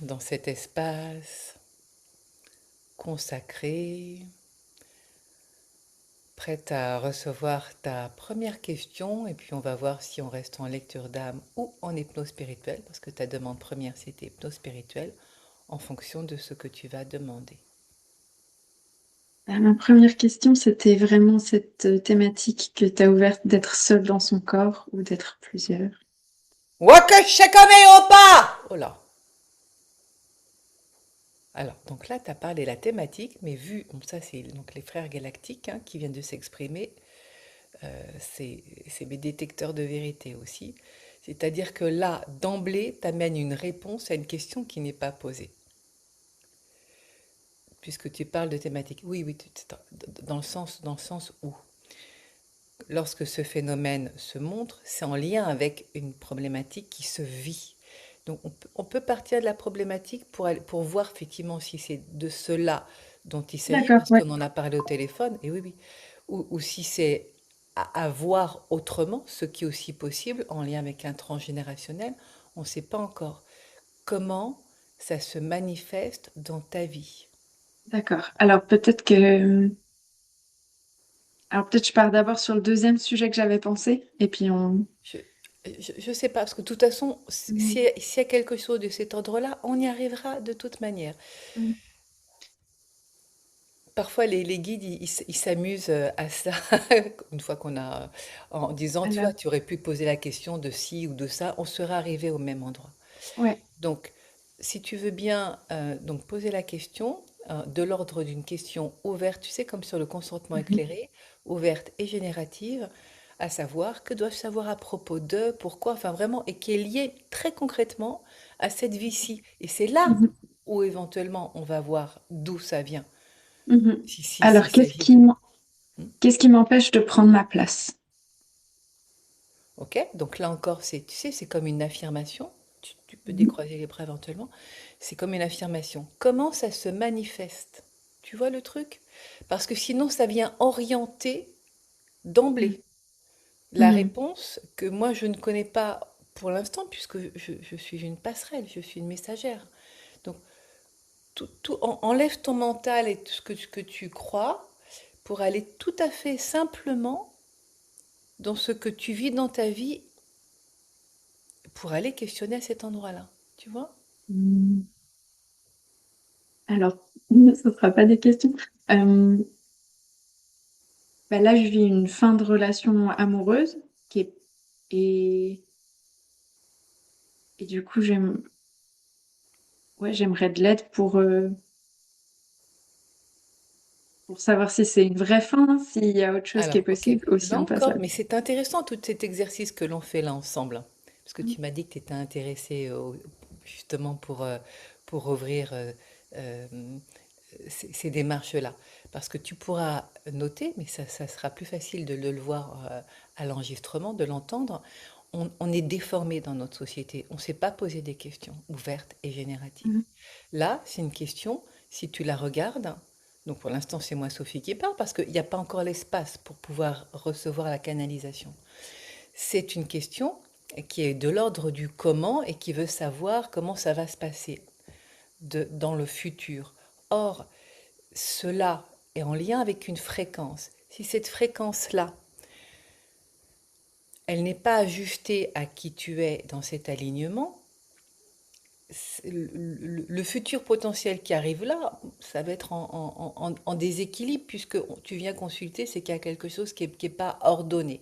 dans cet espace consacré, prête à recevoir ta première question et puis on va voir si on reste en lecture d'âme ou en hypnose spirituelle, parce que ta demande première c'était hypnose spirituelle, en fonction de ce que tu vas demander. Ma première question, c'était vraiment cette thématique que tu as ouverte d'être seul dans son corps ou d'être plusieurs. Wakashakame Opa! Oh là! Alors, donc là, tu as parlé la thématique, mais vu, bon, ça c'est donc les frères galactiques hein, qui viennent de s'exprimer, c'est mes détecteurs de vérité aussi. C'est-à-dire que là, d'emblée, tu amènes une réponse à une question qui n'est pas posée. Puisque tu parles de thématique. Oui, oui, dans le sens où, lorsque ce phénomène se montre, c'est en lien avec une problématique qui se vit. Donc on peut partir de la problématique pour voir effectivement si c'est de cela dont il s'agit, D'accord, parce ouais. qu'on en a parlé au téléphone, et oui, oui, ou si c'est à voir autrement, ce qui est aussi possible en lien avec un transgénérationnel, on ne sait pas encore comment ça se manifeste dans ta vie. D'accord. Alors peut-être je pars d'abord sur le deuxième sujet que j'avais pensé, et puis on. Je, je sais pas, parce que de toute façon, Mhm. s'il y a quelque chose de cet ordre-là, on y arrivera de toute manière. Mhm. Parfois, les guides, ils s'amusent à ça, une fois qu'on a, en disant, tu Alors, vois, tu aurais pu poser la question de ci ou de ça, on serait arrivé au même endroit. ouais. Donc, si tu veux bien donc poser la question de l'ordre d'une question ouverte, tu sais, comme sur le consentement Mhm. éclairé, ouverte et générative, à savoir que dois-je savoir à propos de, pourquoi, enfin vraiment, et qui est lié très concrètement à cette vie-ci. Et c'est là Mhm. où éventuellement on va voir d'où ça vient, Mhm. si s'il Alors, s'agit de... Hmm. qu'est-ce qui m'empêche de prendre ma place? Ok, donc là encore, c'est, tu sais, c'est comme une affirmation. Tu peux Mhm. décroiser les bras éventuellement. C'est comme une affirmation. Comment ça se manifeste? Tu vois le truc? Parce que sinon, ça vient orienter d'emblée la Mhm. réponse que moi, je ne connais pas pour l'instant, puisque je suis une passerelle, je suis une messagère. Donc, enlève ton mental et tout ce que tu crois pour aller tout à fait simplement dans ce que tu vis dans ta vie pour aller questionner à cet endroit-là. Tu vois? Mhm. Alors, ce ne sera pas des questions. Euh, Là, je vis une fin de relation amoureuse qui est, et, et du coup, ouais, j'aimerais de l'aide pour savoir si c'est une vraie fin, s'il y a autre chose qui est Alors, ok, possible, ou si là on passe à... encore, mais c'est intéressant tout cet exercice que l'on fait là ensemble. Parce que Mhm. tu m'as dit que tu étais intéressé justement pour ouvrir euh, ces démarches-là. Parce que tu pourras noter, mais ça sera plus facile de le voir à l'enregistrement, de l'entendre. On est déformé dans notre société. On ne sait pas poser des questions ouvertes et génératives. Mhm. Là, c'est une question, si tu la regardes, donc pour l'instant c'est moi Sophie qui parle parce qu'il n'y a pas encore l'espace pour pouvoir recevoir la canalisation. C'est une question qui est de l'ordre du comment et qui veut savoir comment ça va se passer dans le futur. Or, cela est en lien avec une fréquence. Si cette fréquence-là, elle n'est pas ajustée à qui tu es dans cet alignement, le futur potentiel qui arrive là, ça va être en déséquilibre puisque tu viens consulter, c'est qu'il y a quelque chose qui est pas ordonné.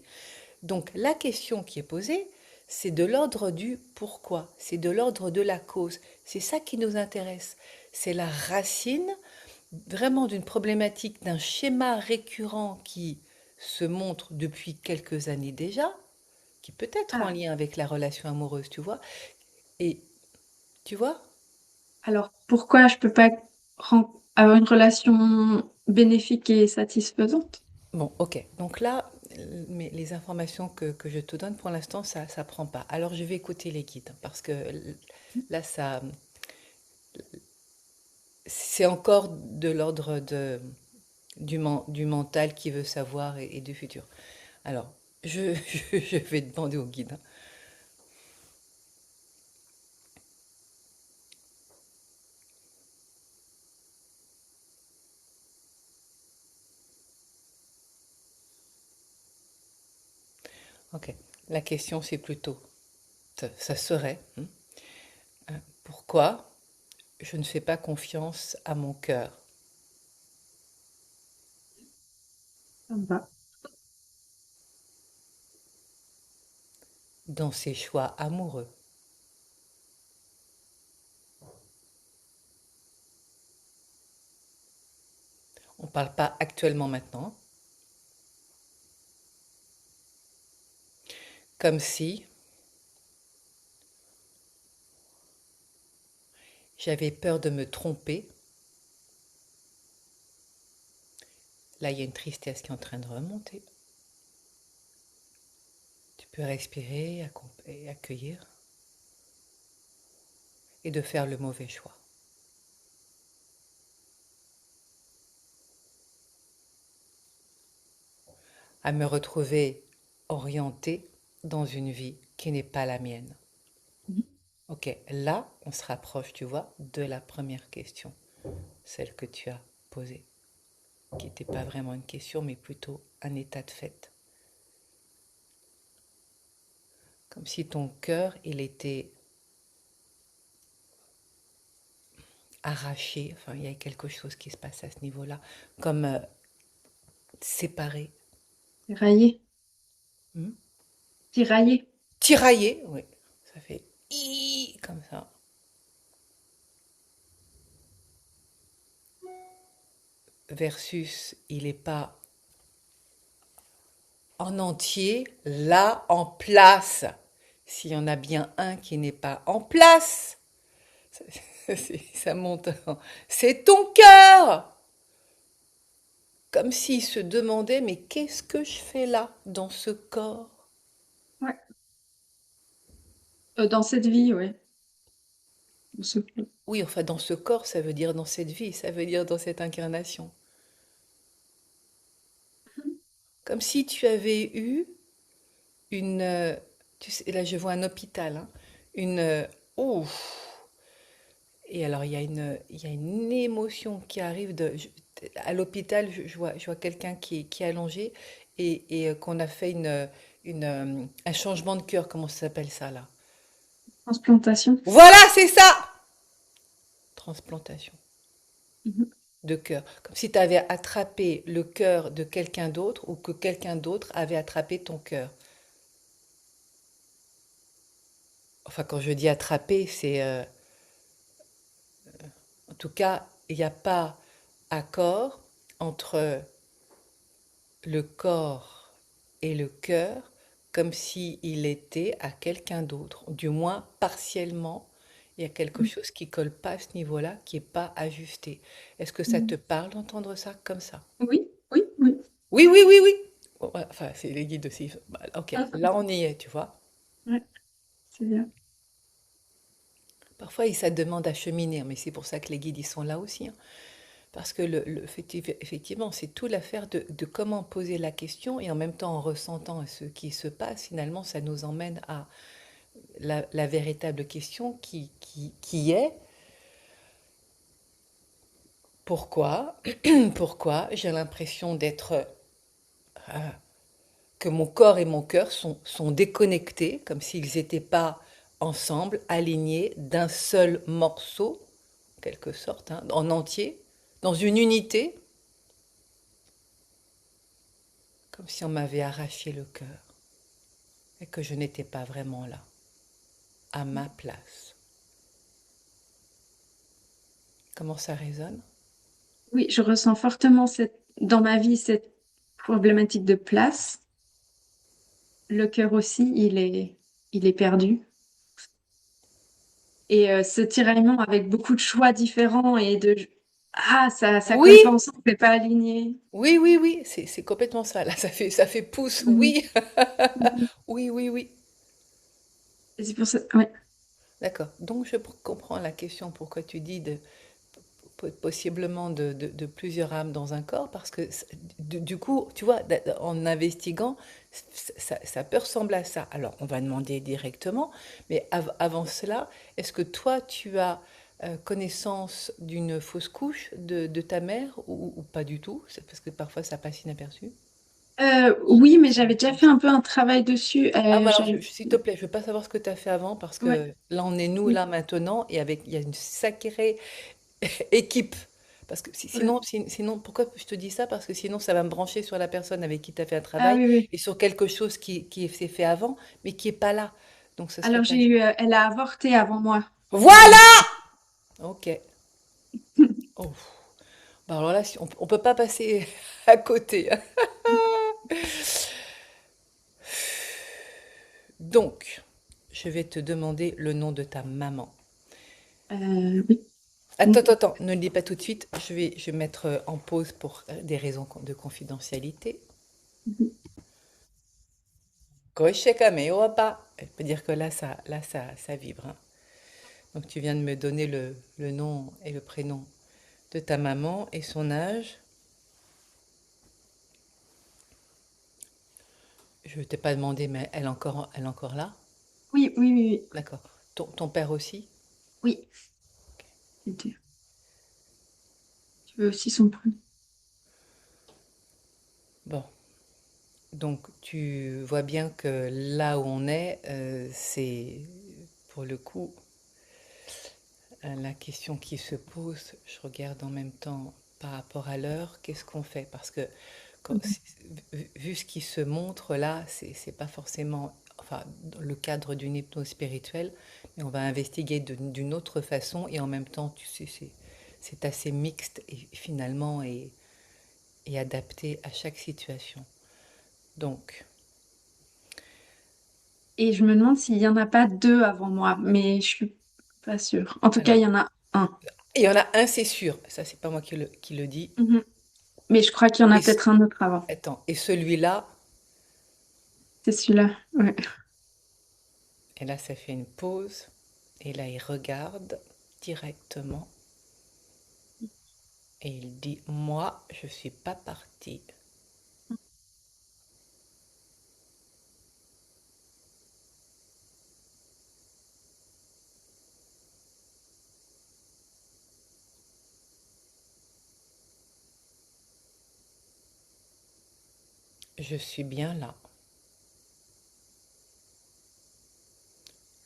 Donc la question qui est posée, c'est de l'ordre du pourquoi, c'est de l'ordre de la cause. C'est ça qui nous intéresse. C'est la racine vraiment d'une problématique, d'un schéma récurrent qui se montre depuis quelques années déjà, qui peut être en Ah, lien avec la relation amoureuse, tu vois. Et tu vois, alors pourquoi je peux pas avoir une relation bénéfique et satisfaisante? bon, ok. Donc là, mais les informations que je te donne pour l'instant, ça prend pas. Alors je vais écouter les guides parce que là, c'est encore de l'ordre du mental qui veut savoir et du futur. Alors, je vais demander au guide. Ok. La question, c'est plutôt, ça serait, pourquoi je ne fais pas confiance à mon cœur Ça me va. dans ses choix amoureux? On ne parle pas actuellement maintenant, comme si j'avais peur de me tromper. Là, il y a une tristesse qui est en train de remonter. Tu peux respirer et accueillir et de faire le mauvais choix. À me retrouver orientée dans une vie qui n'est pas la mienne. Mhm. Ok, là, on se rapproche, tu vois, de la première question, celle que tu as posée, qui n'était pas vraiment une question, mais plutôt un état de fait. Comme si ton cœur, il était arraché, enfin, il y a quelque chose qui se passe à ce niveau-là, comme séparé. Tiraillé. Hmm. Tiraillé. Tiraillé, oui, ça fait i comme ça. Versus, il n'est pas en entier, là, en place. S'il y en a bien un qui n'est pas en place, ça monte. C'est ton cœur. Comme s'il se demandait, mais qu'est-ce que je fais là, dans ce corps? Ouais. Dans cette vie, ouais. On se- Oui, enfin, dans ce corps, ça veut dire dans cette vie, ça veut dire dans cette incarnation. Comme si tu avais eu une... tu sais, là, je vois un hôpital, hein, une... ouf. Et alors, il y a une émotion qui arrive à l'hôpital, je vois quelqu'un qui est allongé et qu'on a fait un changement de cœur, comment ça s'appelle ça là? Transplantation. Voilà, c'est ça! Transplantation Mhm. de cœur. Comme si tu avais attrapé le cœur de quelqu'un d'autre ou que quelqu'un d'autre avait attrapé ton cœur. Enfin, quand je dis attraper, c'est... en tout cas, il n'y a pas accord entre le corps et le cœur comme s'il était à quelqu'un d'autre, du moins partiellement. Il y a quelque chose qui colle pas à ce niveau-là, qui n'est pas ajusté. Est-ce que ça te Mhm. parle d'entendre ça comme ça? Oui, oui, oui. Oui, oui, oui, oui. Bon, ouais, enfin, c'est les guides aussi. Bah, ok, Ah, là on y est, tu vois. ouais, c'est bien. Parfois, ça demande à cheminer, mais c'est pour ça que les guides, ils sont là aussi, hein. Parce que effectivement, c'est tout l'affaire de comment poser la question et en même temps en ressentant ce qui se passe, finalement, ça nous emmène à la véritable question qui est pourquoi, pourquoi j'ai l'impression que mon corps et mon cœur sont déconnectés, comme s'ils n'étaient pas ensemble, alignés d'un seul morceau, en quelque sorte, hein, en entier, dans une unité, comme si on m'avait arraché le cœur et que je n'étais pas vraiment là, à ma place. Comment ça résonne? Oui, je ressens fortement dans ma vie cette problématique de place. Le cœur aussi, il est perdu. Et ce tiraillement avec beaucoup de choix différents ah, ça Oui, colle pas ensemble, c'est pas aligné. oui, oui, oui, c'est complètement ça. Là, ça fait pouce, Mhm. oui, Mhm. oui, oui, oui. Et c'est pour ça, ouais. D'accord. Donc, je comprends la question pourquoi tu dis possiblement de plusieurs âmes dans un corps, parce que du coup, tu vois, en investiguant, ça peut ressembler à ça. Alors, on va demander directement, mais avant cela, est-ce que toi, tu as connaissance d'une fausse couche de ta mère ou pas du tout? C'est parce que parfois ça passe inaperçu. Oui, mais j'avais déjà fait un peu un travail dessus. Ah, mais alors, s'il te plaît, je veux pas savoir ce que tu as fait avant parce Ouais, que là, on est nous, oui, là, maintenant, et avec, il y a une sacrée équipe. Parce que ouais. sinon, pourquoi je te dis ça? Parce que sinon, ça va me brancher sur la personne avec qui tu as fait un Ah travail oui, oui. et sur quelque chose qui s'est fait avant, mais qui est pas là. Donc, ce serait Alors pas j'ai eu, juste. elle a avorté avant moi. Voilà! Ok. Oh. Bah alors là, on peut pas passer à côté, hein. Donc, je vais te demander le nom de ta maman. Oui. Attends, attends, attends, ne le dis pas tout de suite. Je vais mettre en pause pour des raisons de confidentialité. Kosheka me pas. Je peux dire que là, ça vibre, hein. Donc, tu viens de me donner le nom et le prénom de ta maman et son âge. Je ne t'ai pas demandé, mais elle est encore là? Oui, oui, oui, oui. D'accord. Ton père aussi? Oui. Les deux. Tu veux aussi son prénom? Bon. Donc, tu vois bien que là où on est, c'est pour le coup la question qui se pose. Je regarde en même temps par rapport à l'heure, qu'est-ce qu'on fait? Parce que Mhm. vu ce qui se montre là, c'est pas forcément, enfin, dans le cadre d'une hypnose spirituelle, mais on va investiguer d'une autre façon et en même temps, tu sais, c'est assez mixte et finalement et adapté à chaque situation. Donc, Et je me demande s'il y en a pas deux avant moi, mais je suis pas sûre. En tout cas, alors, il y en a un. il y en a un, c'est sûr, ça c'est pas moi qui le dis. Mhm. Mais je crois qu'il y en a Et, peut-être un autre avant. attends, et celui-là, C'est celui-là. Ouais. et là ça fait une pause, et là il regarde directement, et il dit, moi je suis pas parti. Je suis bien là.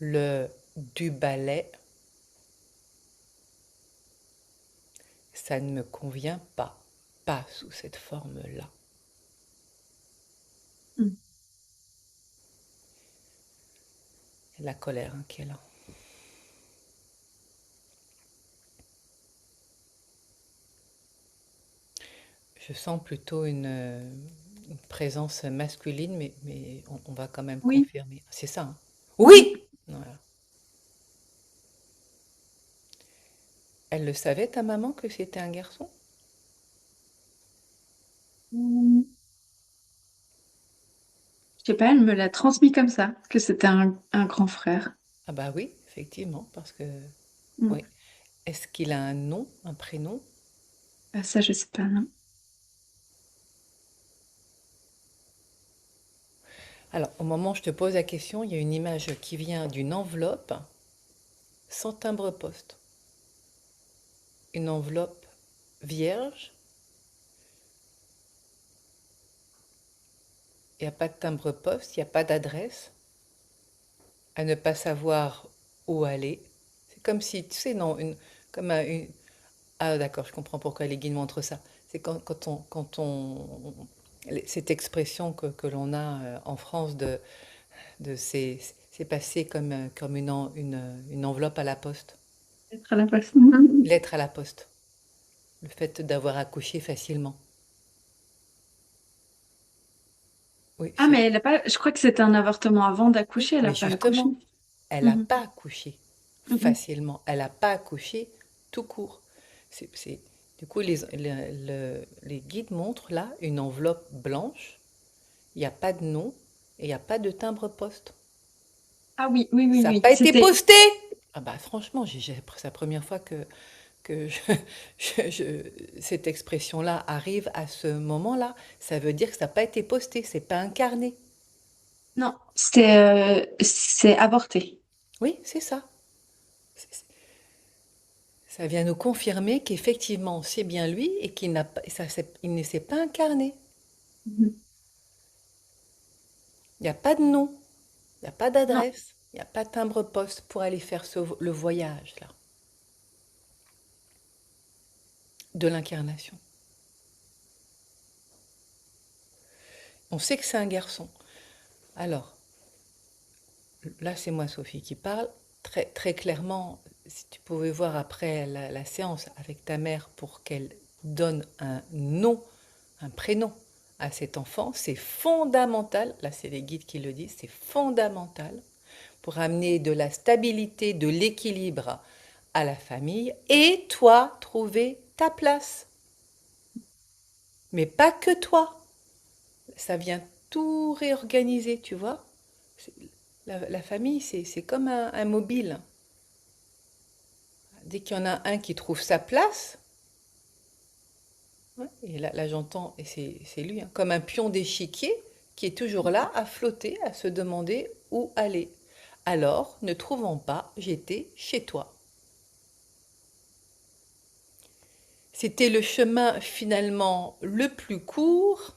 Le du balai, ça ne me convient pas, pas sous cette forme-là. Mhm. La colère, hein, qui est là. Je sens plutôt une présence masculine, mais on va quand même Oui, confirmer. C'est ça, hein? oui. Oui! Voilà. Elle le savait, ta maman, que c'était un garçon? Mm. Je sais pas, elle me l'a transmis comme ça, que c'était un grand frère. Ah bah oui, effectivement, parce que... Mm. Oui. Est-ce qu'il a un nom, un prénom? Ah, ça, je sais pas, non. Alors, au moment où je te pose la question, il y a une image qui vient d'une enveloppe sans timbre-poste. Une enveloppe vierge, il n'y a pas de timbre-poste, il n'y a pas d'adresse, à ne pas savoir où aller. C'est comme si, tu sais, non, comme ah d'accord, je comprends pourquoi les guides montrent ça. C'est cette expression que l'on a en France de c'est passé comme une enveloppe à la poste, Être à la place. Mhm. lettre à la poste, le fait d'avoir accouché facilement. Oui, Ah, mais elle a pas. Je crois que c'était un avortement avant oui, d'accoucher. Elle a mais pas accouché. justement, elle n'a Mhm. pas accouché Mhm. facilement, elle n'a pas accouché tout court. Du coup, les guides montrent là une enveloppe blanche, il n'y a pas de nom et il n'y a pas de timbre-poste. Ah oui, oui, oui, Ça n'a oui. pas été C'était. posté! Ah bah franchement, c'est la première fois que cette expression-là arrive à ce moment-là. Ça veut dire que ça n'a pas été posté, c'est pas incarné. Non, c'est avorté. Oui, c'est ça. C'est- Ça vient nous confirmer qu'effectivement, c'est bien lui et qu'il n'a pas, il ne s'est pas incarné. Mhm. Il n'y a pas de nom, il n'y a pas Non. d'adresse, il n'y a pas de timbre-poste pour aller faire le voyage, là, de l'incarnation. On sait que c'est un garçon. Alors, là, c'est moi, Sophie, qui parle. Très, très clairement, si tu pouvais voir après la séance avec ta mère pour qu'elle donne un nom, un prénom à cet enfant, c'est fondamental. Là, c'est les guides qui le disent, c'est fondamental pour amener de la stabilité, de l'équilibre à la famille et toi, trouver ta place. Mais pas que toi. Ça vient tout réorganiser, tu vois. La famille, c'est comme un mobile. Dès qu'il y en a un qui trouve sa place, ouais, et là j'entends, et c'est lui, hein, comme un pion d'échiquier qui est toujours là à flotter, à se demander où aller. Alors, ne trouvant pas, j'étais chez toi. C'était le chemin finalement le plus court,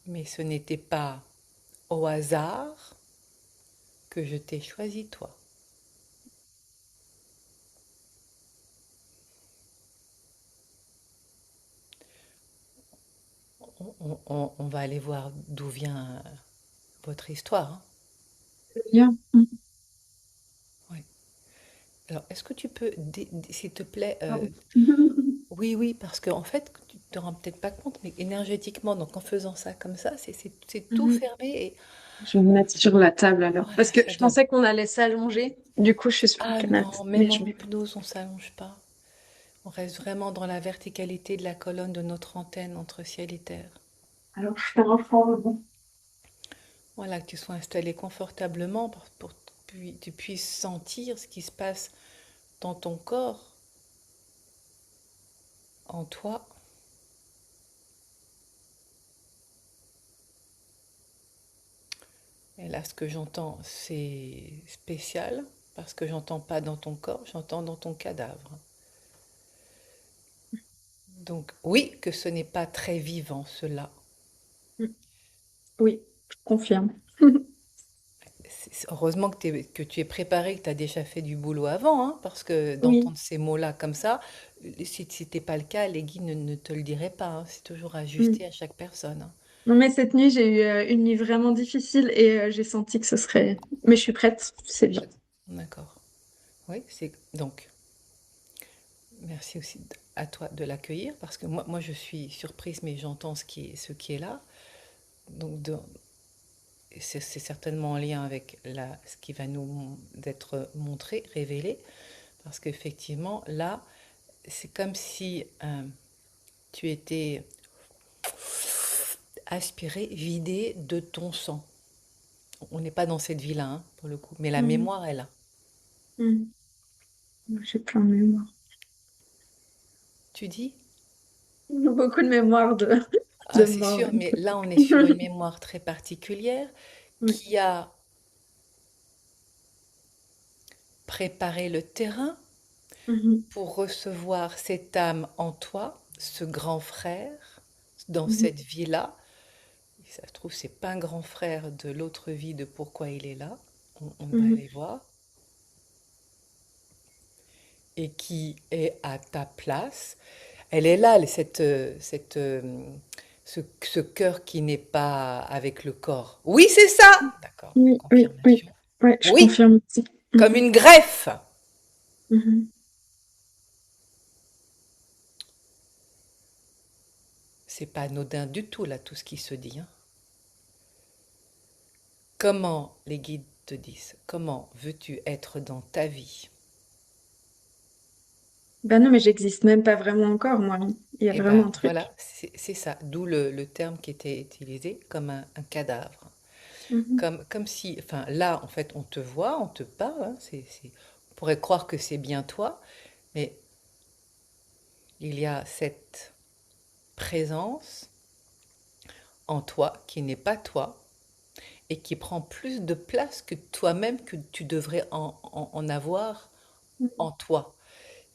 mais ce n'était pas au hasard que je t'ai choisi toi. On va aller voir d'où vient votre histoire, hein. Bien. Mm. Ouais. Alors, est-ce que tu peux, s'il te plaît, Pardon. oui, oui, parce qu'en fait, tu te rends peut-être pas compte, mais énergétiquement, donc en faisant ça comme ça, c'est tout Mhm. fermé et Je vais me mettre sur la table alors. voilà, Parce que ça je donne. pensais qu'on allait s'allonger. Du coup, je suis sur le Ah canapé. non, Mais même je en vais. hypnose, on s'allonge pas. On reste vraiment dans la verticalité de la colonne de notre antenne entre ciel et terre. Alors, je fais un fort. Voilà, que tu sois installé confortablement pour que tu puisses sentir ce qui se passe dans ton corps, en toi. Et là, ce que j'entends, c'est spécial, parce que j'entends pas dans ton corps, j'entends dans ton cadavre. Donc oui, que ce n'est pas très vivant, cela. Oui, je confirme. Heureusement que tu es préparé, que tu as déjà fait du boulot avant, hein, parce que Oui. d'entendre ces mots-là comme ça, si ce n'était pas le cas, les guides ne te le diraient pas, hein. C'est toujours Mm. ajusté à chaque personne, hein. Non, mais cette nuit, j'ai eu une nuit vraiment difficile et j'ai senti que ce serait. Mais je suis prête, c'est bien. D'accord. Oui, c'est donc merci aussi à toi de l'accueillir, parce que moi je suis surprise, mais j'entends ce qui est là. Donc c'est certainement en lien avec ce qui va nous être montré, révélé, parce qu'effectivement, là, c'est comme si tu étais aspiré, vidé de ton sang. On n'est pas dans cette vie-là, hein, pour le coup, mais la Mhm. mémoire est là. Mm. J'ai plein de mémoire. Tu dis? Beaucoup de mémoire de Ah, c'est mort. sûr, mais là, on est sur une mémoire très particulière Oui. qui a préparé le terrain Mhm. pour recevoir cette âme en toi, ce grand frère, dans Mhm. cette vie-là. Ça se trouve, c'est pas un grand frère de l'autre vie de pourquoi il est là. On va Mhm. aller voir. Et qui est à ta place. Elle est là, ce cœur qui n'est pas avec le corps. Oui, c'est ça! D'accord, Oui, oui, oui. confirmation. Ouais, je Oui, confirme aussi. comme Mhm. une greffe. Mhm. C'est pas anodin du tout, là, tout ce qui se dit, hein. Comment les guides te disent? Comment veux-tu être dans ta vie? Ben non, mais j'existe même pas vraiment encore, moi. Il y a Eh vraiment ben un voilà, truc. c'est ça, d'où le terme qui était utilisé comme un cadavre. Mhm. Comme si, enfin là, en fait, on te voit, on te parle, hein, on pourrait croire que c'est bien toi, mais il y a cette présence en toi qui n'est pas toi et qui prend plus de place que toi-même que tu devrais en avoir en toi.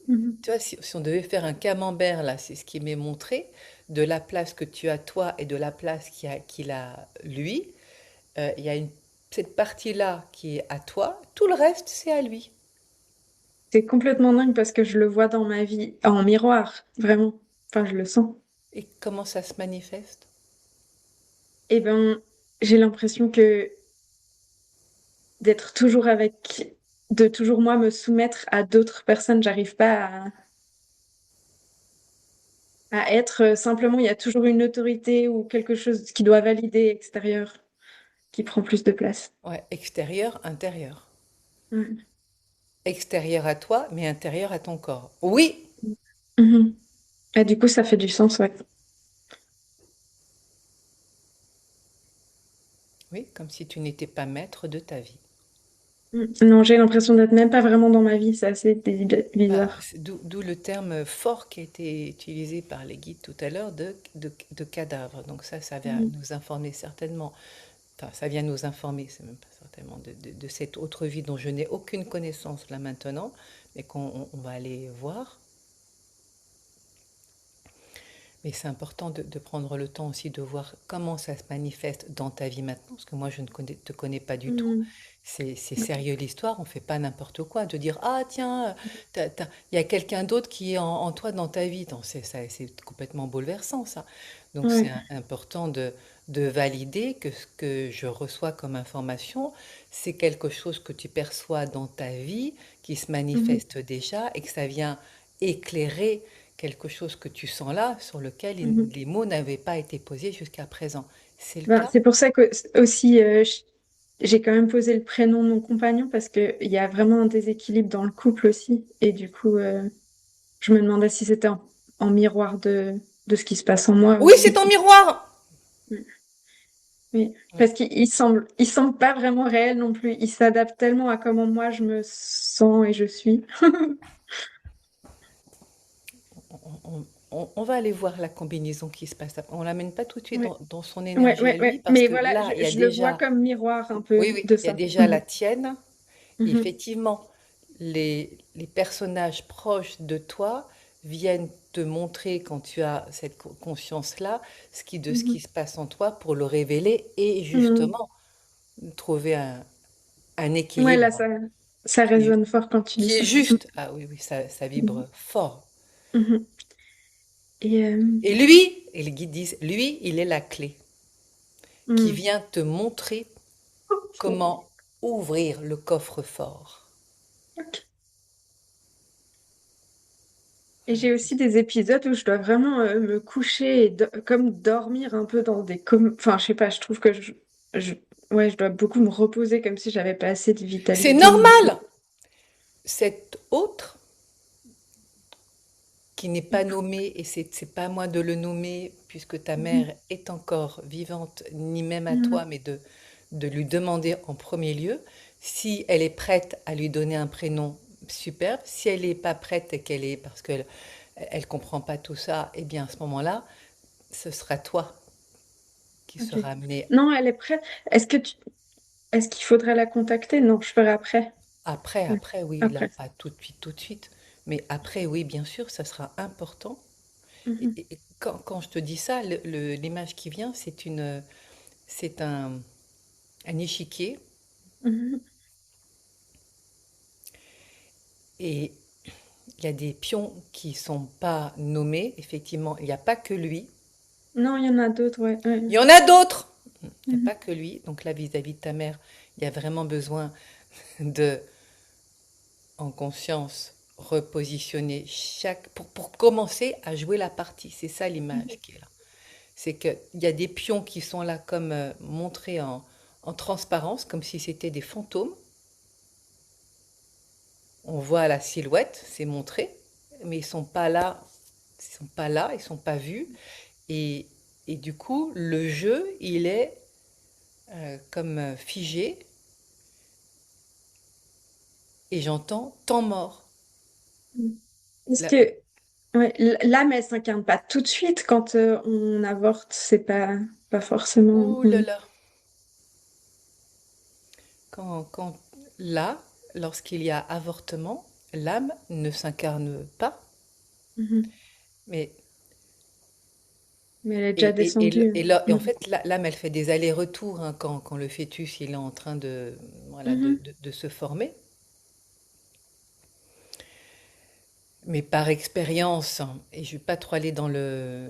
Mhm. Tu vois, si on devait faire un camembert, là, c'est ce qui m'est montré, de la place que tu as toi et de la place qu'il a lui, il y a cette partie-là qui est à toi, tout le reste, c'est à lui. C'est complètement dingue parce que je le vois dans ma vie en miroir, vraiment. Enfin, je le sens. Et comment ça se manifeste? Eh ben, j'ai l'impression que d'être toujours avec, de toujours moi me soumettre à d'autres personnes, j'arrive pas à être simplement, il y a toujours une autorité ou quelque chose qui doit valider extérieur qui prend plus de place. Ouais, extérieur, intérieur. Ouais. Extérieur à toi, mais intérieur à ton corps. Oui, Mhm. Et du coup, ça fait du sens, ouais. oui, comme si tu n'étais pas maître de ta vie. Non, j'ai l'impression d'être même pas vraiment dans ma vie, c'est assez Bah, bizarre. d'où le terme fort qui a été utilisé par les guides tout à l'heure de cadavre. Donc ça vient Mhm. nous informer certainement, enfin ça vient nous informer, c'est même pas certainement, de cette autre vie dont je n'ai aucune connaissance là maintenant, mais qu'on va aller voir. Mais c'est important de prendre le temps aussi de voir comment ça se manifeste dans ta vie maintenant, parce que moi je ne te connais pas du tout. Mhm. C'est Ok. sérieux l'histoire, on fait pas n'importe quoi, de dire ah tiens, il y a quelqu'un d'autre qui est en toi dans ta vie. Non, c'est complètement bouleversant ça. Donc c'est Ouais. important de valider que ce que je reçois comme information, c'est quelque chose que tu perçois dans ta vie, qui se Mhm. manifeste déjà et que ça vient éclairer quelque chose que tu sens là, sur lequel Mhm. les mots n'avaient pas été posés jusqu'à présent. C'est le Ben, cas? c'est pour ça que aussi j'ai quand même posé le prénom de mon compagnon parce qu'il y a vraiment un déséquilibre dans le couple aussi. Et du coup, je me demandais si c'était en miroir de ce qui se passe en moi Oui, c'est aussi. ton miroir! Mm. Oui, Oui. parce il semble pas vraiment réel non plus. Il s'adapte tellement à comment moi je me sens et je suis. On va aller voir la combinaison qui se passe. On l'amène pas tout de suite Ouais, dans son ouais, énergie à ouais, lui, ouais. parce Mais que voilà, là, il y a je le vois déjà, comme miroir un oui, peu oui, de il y a ça. déjà la Mhm. tienne. Et Mhm. effectivement, les personnages proches de toi viennent te montrer, quand tu as cette conscience-là, de ce qui Mhm. se passe en toi pour le révéler et Mhm. justement trouver un Ouais, là, équilibre ça qui, résonne fort quand tu dis qui est ça. juste. Ah oui, oui, ça Mhm. vibre fort. Mhm. Et Et lui, et les guides disent, lui, il est la clé qui mhm. vient te montrer Ok. comment ouvrir le coffre-fort. Ok. Et j'ai aussi des épisodes où je dois vraiment me coucher et comme dormir un peu dans des enfin, je sais pas, je trouve que je, ouais, je dois beaucoup me reposer comme si j'avais pas assez de C'est vitalité non plus. normal. Cet autre qui n'est pas nommé, et c'est pas à moi de le nommer, puisque ta Mhm. mère est encore vivante, ni même à toi, Mhm. mais de lui demander en premier lieu si elle est prête à lui donner un prénom superbe. Si elle n'est pas prête et qu'elle est, parce qu'elle elle comprend pas tout ça, eh bien à ce moment-là, ce sera toi qui Ok. sera amené Non, elle est prête. Est-ce qu'il faudrait la contacter? Non, je ferai après. après, Ouais. après, oui, là, Après. pas tout de suite, mais après, oui, bien sûr, ça sera important. Mhm. Et quand je te dis ça, l'image qui vient, c'est un échiquier, Mhm. et il y a des pions qui sont pas nommés. Effectivement, il n'y a pas que lui. Non, il y en a d'autres, ouais. Ouais. Il y en a d'autres. Il n'y a Mhm. pas que lui. Donc là, vis-à-vis de ta mère, il y a vraiment besoin de, en conscience, repositionner pour commencer à jouer la partie. C'est ça Mhm. l'image qui est là. C'est qu'il y a des pions qui sont là comme montrés en transparence, comme si c'était des fantômes. On voit la silhouette, c'est montré, mais ils sont pas là, ils sont pas là, ils sont pas vus. Et, et du coup, le jeu, il est comme figé, et j'entends temps mort. Mhm. Est-ce La- que ouais, l'âme, elle s'incarne pas tout de suite quand on avorte, c'est pas forcément. Ouh là là. Quand là, lorsqu'il y a avortement, l'âme ne s'incarne pas, Mhm. mais Mais elle est déjà descendue. et en Mhm. fait, l'âme, elle fait des allers-retours hein, quand le fœtus il est en train de, voilà, Mhm. de se former. Mais par expérience, hein, et je ne vais pas trop aller dans le...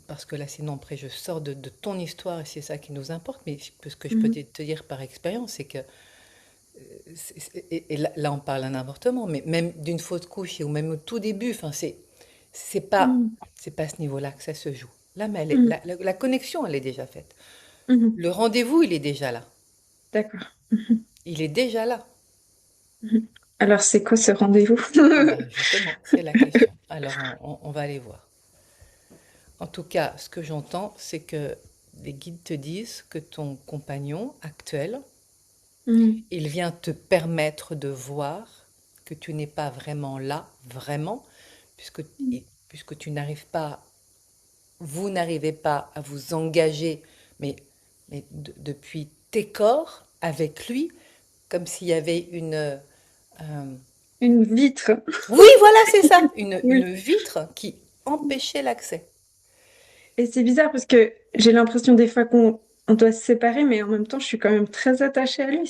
Parce que là, sinon, après, je sors de ton histoire et c'est ça qui nous importe. Mais ce que je peux Mhm. te dire par expérience, c'est que... Et là, on parle d'un avortement, mais même d'une fausse couche ou même au tout début, enfin, c'est pas, Mhm. c'est pas à ce niveau-là que ça se joue. Là, mais Mhm. la connexion, elle est déjà faite. Mhm. Le rendez-vous, il est déjà là. D'accord. Mhm. Il est déjà là. Mhm. Alors, c'est quoi ce rendez-vous? Ah ben, justement, c'est la question. Alors, on va aller voir. En tout cas, ce que j'entends, c'est que les guides te disent que ton compagnon actuel, Mhm. il vient te permettre de voir que tu n'es pas vraiment là, vraiment, puisque, puisque tu n'arrives pas, vous n'arrivez pas à vous engager, mais, depuis tes corps, avec lui, comme s'il y avait une... Une vitre. oui, voilà, c'est ça, Oui. une vitre qui empêchait l'accès. Et c'est bizarre parce que j'ai l'impression des fois qu'on on doit se séparer, mais en même temps, je suis quand même très attachée à lui.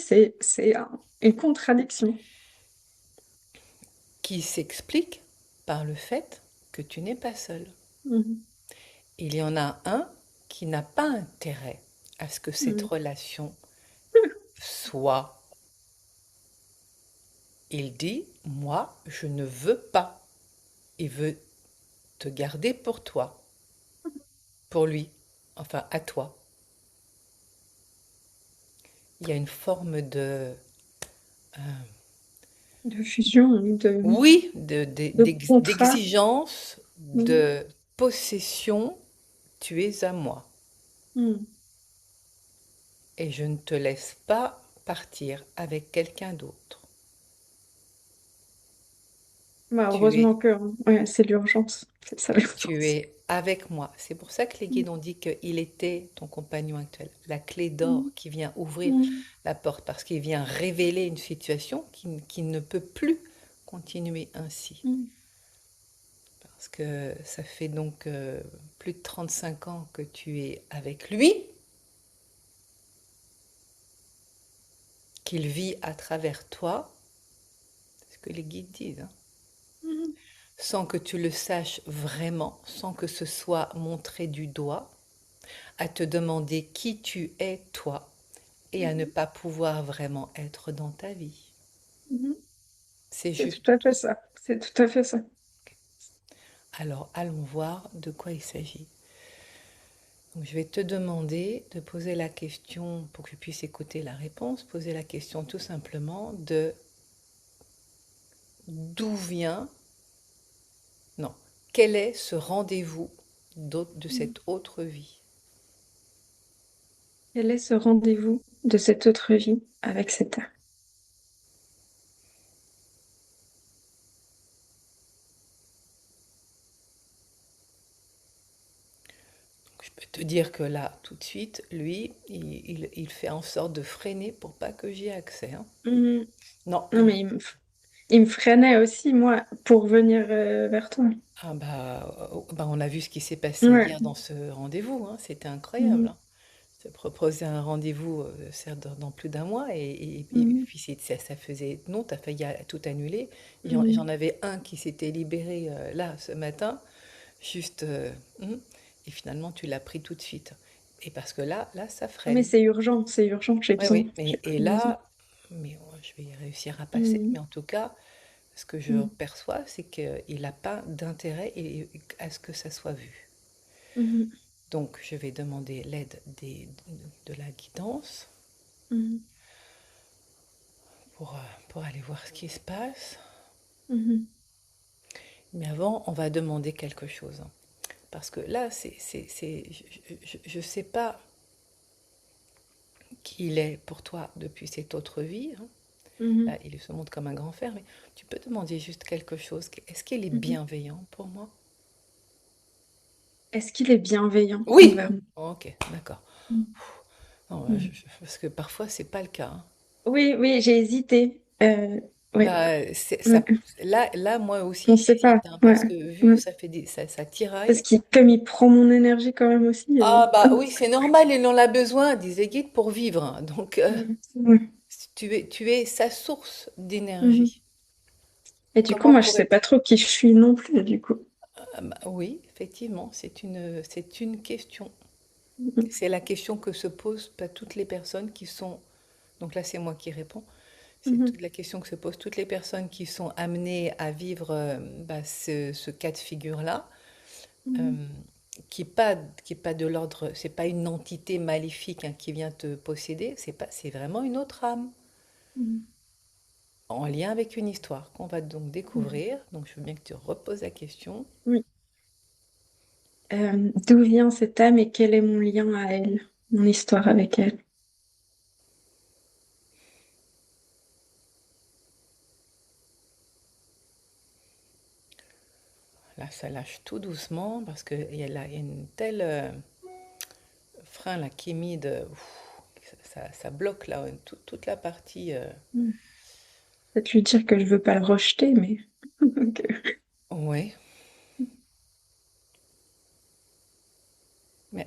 Une contradiction. Qui s'explique par le fait que tu n'es pas seul. Mhm. Il y en a un qui n'a pas intérêt à ce que cette Mhm. relation soit. Il dit, moi, je ne veux pas. Il veut te garder pour toi, pour lui, enfin à toi. Il y a une forme de, De fusion, oui, de contrat. d'exigence, Mhm. de possession. Tu es à moi Mhm. et je ne te laisse pas partir avec quelqu'un d'autre. Bah, Tu heureusement es que ouais, c'est l'urgence. C'est ça Tu l'urgence. es avec moi. C'est pour ça que les guides ont dit qu'il était ton compagnon actuel, la clé d'or Mhm. qui vient ouvrir Mhm. la porte, parce qu'il vient révéler une situation qui ne peut plus continuer ainsi. Mhm. Parce que ça fait donc plus de 35 ans que tu es avec lui, qu'il vit à travers toi, c'est ce que les guides disent, hein, Mhm. sans que tu le saches vraiment, sans que ce soit montré du doigt, à te demander qui tu es toi et à ne Mhm. pas pouvoir vraiment être dans ta vie. Mhm. C'est C'est juste tout à fait tout. ça. C'est tout à fait ça. Alors allons voir de quoi il s'agit. Donc, je vais te demander de poser la question, pour que tu puisses écouter la réponse, poser la question tout simplement de d'où vient, non, quel est ce rendez-vous de Mhm. cette autre vie. Quel est ce rendez-vous de cette autre vie avec cet âme? Donc, je peux te dire que là, tout de suite, lui, il fait en sorte de freiner pour pas que j'y ai accès, hein. Mhm. Non, Non, mais il me freinait aussi, moi, pour venir vers toi. ah bah, on a vu ce qui s'est passé Ouais. hier dans ce rendez-vous, hein, c'était incroyable, Mhm. hein. Se proposer un rendez-vous, certes dans plus d'un mois, et Mhm. puis ça faisait, non, t'as failli tout annuler. J'en Mhm. avais un qui s'était libéré là ce matin, juste, et finalement tu l'as pris tout de suite. Et parce que là, ça Mais freine. c'est urgent, j'ai Oui, besoin. oui, J'ai et besoin. là, mais je vais y réussir à passer, Mhm. mais en tout cas, ce que je Mhm. perçois, c'est qu'il n'a pas d'intérêt à ce que ça soit vu. Mhm. Donc, je vais demander l'aide de la guidance Mhm. pour aller voir ce qui se passe. Mhm. Mais avant, on va demander quelque chose, hein. Parce que là, je ne sais pas qui il est pour toi depuis cette autre vie, hein. Là, Mhm. il se montre comme un grand frère, mais tu peux demander juste quelque chose. Est-ce qu'il est Mhm. bienveillant pour moi? Est-ce qu'il est bienveillant Oui. envers moi? Ok, d'accord. Mhm. Non, Mhm. parce que parfois, c'est pas le cas, hein. Oui, oui, j'ai hésité. Ouais, Bah, ouais. là, moi On aussi, sait j'hésite, pas. hein, parce Ouais. que vu où Ouais. ça tiraille. Parce qu'il, comme il prend mon énergie quand même aussi. Ah bah oui, c'est normal, il en a besoin, disait Guide, pour vivre, hein. Donc, Ouais. tu es sa source Mhm. d'énergie. Et du coup, Comment moi, je sais pourrait... pas trop qui je suis non plus, du coup. Ah bah oui, effectivement, c'est une question. Mhm. C'est la question que se posent pas toutes les personnes qui sont... Donc là, c'est moi qui réponds. C'est Mhm. toute la question que se posent toutes les personnes qui sont amenées à vivre bah, ce cas de figure-là, euh, Mhm. qui est pas de l'ordre, c'est pas une entité maléfique hein, qui vient te posséder, c'est vraiment une autre âme Mhm. en lien avec une histoire qu'on va donc Mhm. découvrir. Donc je veux bien que tu reposes la question. Oui. D'où vient cette âme et quel est mon lien à elle, mon histoire avec elle? Là, ça lâche tout doucement parce qu'il y a là, il y a une telle frein là qui est mis de... ça bloque là toute la partie... Mhm. Peut-être lui dire que je veux pas le rejeter, mais ok. Ouais,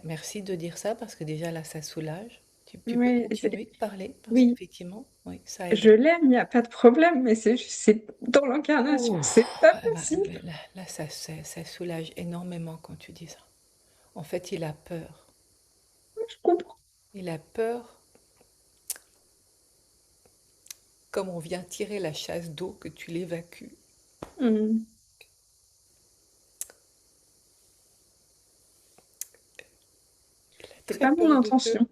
merci de dire ça parce que déjà là, ça soulage. Tu peux Ouais, continuer de parler parce oui, qu'effectivement, oui, ça je aide. l'aime, il n'y a pas de problème, mais c'est juste, c'est dans l'incarnation, Ouh, c'est pas ah bah, possible. là, ça soulage énormément quand tu dis ça. En fait, il a peur. Je comprends. Il a peur, comme on vient tirer la chasse d'eau, que tu l'évacues. Mhm. Il a C'est très pas mon peur de te intention.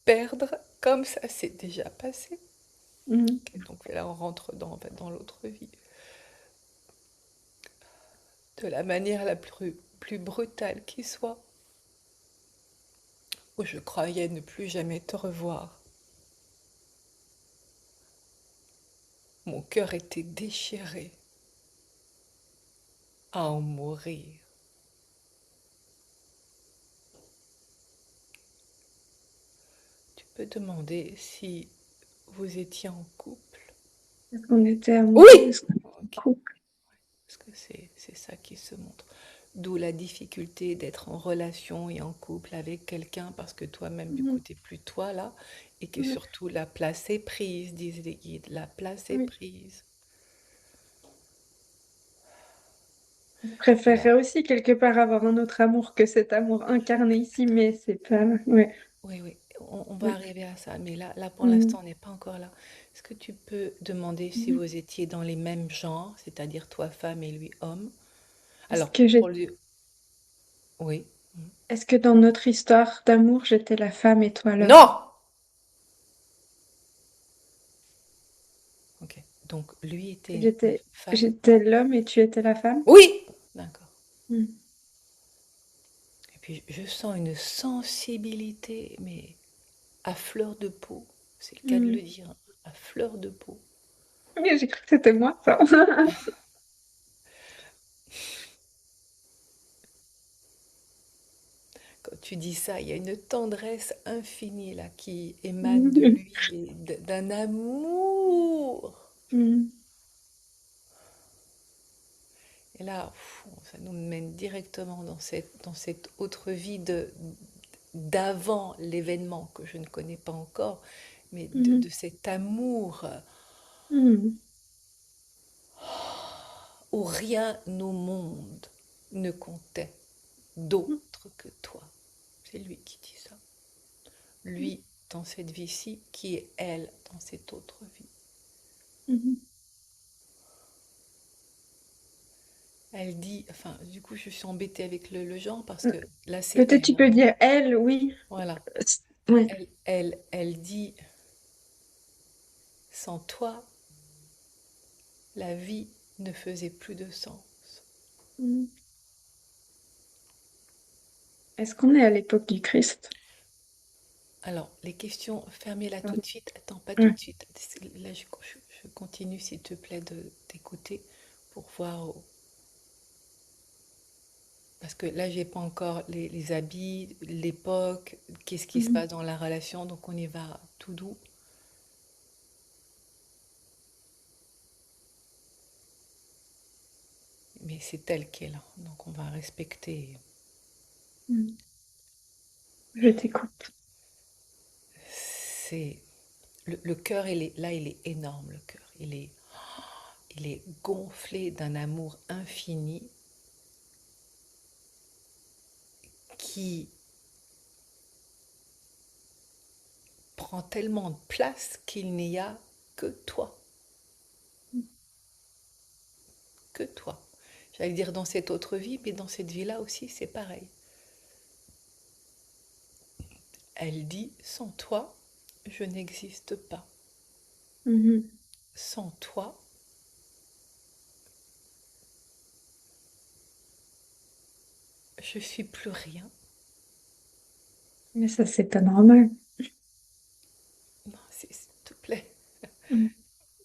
perdre, comme ça s'est déjà passé. Mhm. Et donc là, on rentre dans, en fait, dans l'autre vie. De la manière la plus brutale qui soit. Où je croyais ne plus jamais te revoir. Mon cœur était déchiré à en mourir. Tu peux demander si vous étiez en couple. Est-ce qu'on était amoureux? Oui. Est-ce qu'on était en Ok, couple? parce que c'est ça qui se montre. D'où la difficulté d'être en relation et en couple avec quelqu'un parce que toi-même, du Mhm. coup, t'es plus toi là. Et que Ouais. surtout, la place est prise, disent les guides. La place est Oui. prise. Je Voilà. préférerais aussi quelque part avoir un autre amour que cet amour incarné ici, mais c'est pas. Ouais. Oui, oui, on va Ouais. arriver à ça. Mais là pour Mhm. l'instant, on n'est pas encore là. Est-ce que tu peux demander si Mhm. vous étiez dans les mêmes genres, c'est-à-dire toi femme et lui homme? Est-ce Alors, que pour j'ai, lui, oui. est-ce que dans notre histoire d'amour, j'étais la femme et toi l'homme? Non! Ok. Donc, lui était une J'étais, femme. j'étais l'homme et tu étais la femme? Oui! D'accord. Mhm. Et puis, je sens une sensibilité, mais à fleur de peau. C'est le cas de le Mhm. dire, hein, à fleur de peau. Mais j'ai cru que c'était moi, ça. Quand tu dis ça, il y a une tendresse infinie là qui émane de Mhm. lui, d'un amour. Mhm. Et là, ça nous mène directement dans cette autre vie d'avant l'événement que je ne connais pas encore, mais de Mhm. cet amour Mhm. où rien au monde ne comptait d'autre que toi. C'est lui qui dit ça. Lui dans cette vie-ci, qui est elle dans cette autre vie. Mhm. Elle dit, enfin, du coup, je suis embêtée avec le genre parce Mhm. que là, c'est Peut-être elle, tu hein. peux dire elle, oui. Voilà. Ouais. Elle dit, sans toi, la vie ne faisait plus de sens. Mhm. Est-ce qu'on est à l'époque du Christ? Alors, les questions, fermez-la tout Pardon. de suite. Attends, pas tout Ouais. de suite. Là, je continue, s'il te plaît, de t'écouter pour voir. Parce que là, j'ai pas encore les habits, l'époque, qu'est-ce qui se Mhm. passe dans la relation, donc on y va tout doux. mais c'est elle qui est là, donc on va respecter. Mm. Je t'écoute. C'est le cœur, il est énorme, le cœur. Il est gonflé d'un amour infini qui prend tellement de place qu'il n'y a que toi, que toi. J'allais dire dans cette autre vie, mais dans cette vie-là aussi, c'est pareil. Elle dit, sans toi, je n'existe pas. Mhm. Sans toi, je suis plus rien. Mais ça, c'est pas normal. Non, s'il te plaît. Mm.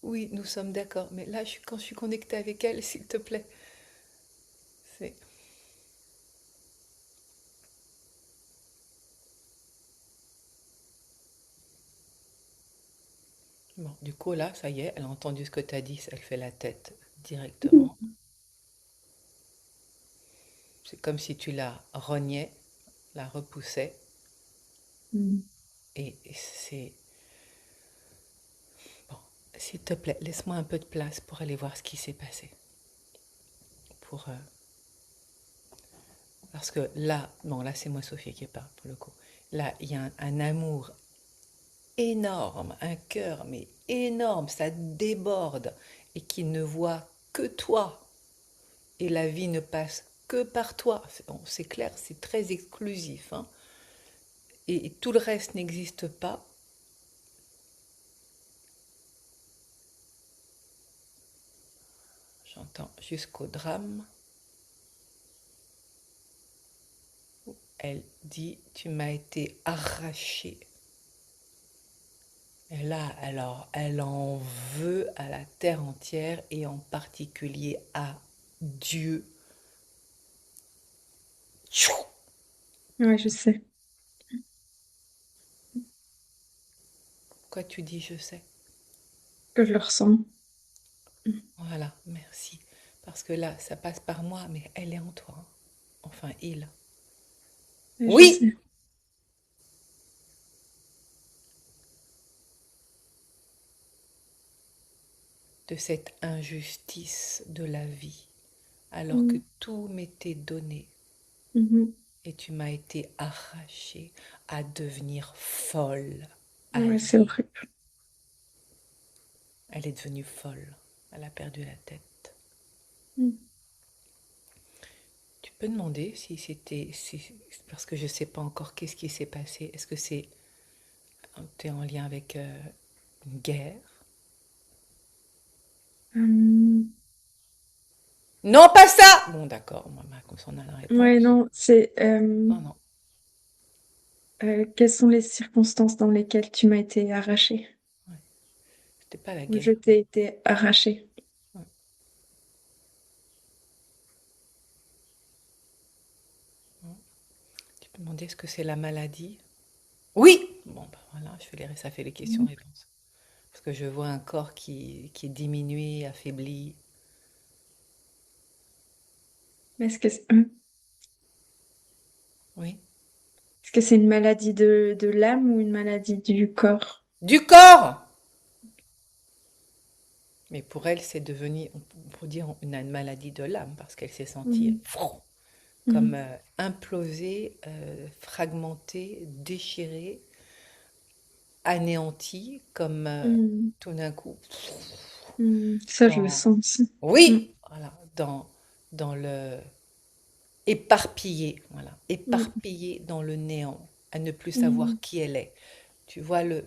Oui, nous sommes d'accord, mais là, quand je suis connectée avec elle, s'il te plaît. C'est bon. Du coup, là, ça y est, elle a entendu ce que tu as dit, elle fait la tête directement. C'est comme si tu la rognais, la repoussais, Mm. et c'est bon. S'il te plaît, laisse-moi un peu de place pour aller voir ce qui s'est passé. Pour parce que là, bon, là, c'est moi Sophie qui parle pour le coup. Là, il y a un amour énorme, un cœur, mais énorme, ça déborde et qui ne voit que toi. Et la vie ne passe que par toi. C'est clair, c'est très exclusif, hein. Et tout le reste n'existe pas. J'entends jusqu'au drame. Elle dit, tu m'as été arraché. Et là, alors, elle en veut à la terre entière et en particulier à Dieu. Tchou. Ouais, je sais. Quoi tu dis, je sais. Que je le ressens. Voilà, merci. Parce que là, ça passe par moi, mais elle est en toi, hein. Enfin, il. Ouais, je Oui, sais. de cette injustice de la vie, alors que Mm. tout m'était donné Mhm. et tu m'as été arraché à devenir folle. Ouais, c'est Aïe, horrible. elle est devenue folle. Elle a perdu la tête. Mm. Tu peux demander si c'était... parce que je ne sais pas encore qu'est-ce qui s'est passé. Est-ce que t'es en lien avec une guerre? Hum, Non, pas ça. Bon, d'accord, comme ça on a la ouais, réponse. non, c'est Non, non, quelles sont les circonstances dans lesquelles tu m'as été arraché ouais, c'était pas la ou je guerre. t'ai été arraché? Ouais. Tu peux demander est-ce que c'est la maladie? Oui. Bon, bah voilà, ça fait les Mhm. questions-réponses. Parce que je vois un corps qui est diminué, affaibli. Mais Oui. est-ce que c'est une maladie de l'âme ou une maladie du corps? Du corps! Mais pour elle, c'est devenu, on pourrait dire, une maladie de l'âme, parce qu'elle s'est sentie Mhm. comme Mhm. implosée, fragmentée, déchirée, anéantie, comme Mhm. tout d'un coup, Ça, je le dans... sens aussi. Mhm. Oui! Voilà, dans le... Éparpillée, voilà, Mhm. éparpillée dans le néant, à ne plus savoir Mhm. qui elle est. Tu vois le,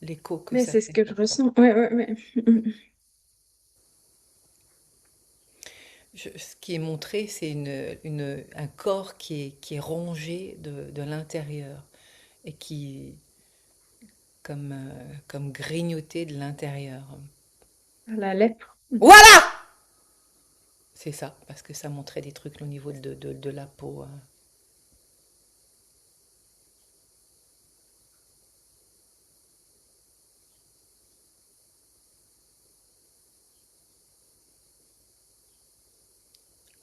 l'écho que Mais ça c'est ce fait que je pour toi. ressens. Ouais, ouais, ouais. Mhm. Ce qui est montré, c'est un corps qui est rongé de l'intérieur et qui, comme grignoté de l'intérieur. La lèpre. Mhm. Voilà! C'est ça, parce que ça montrait des trucs au niveau de la peau, hein.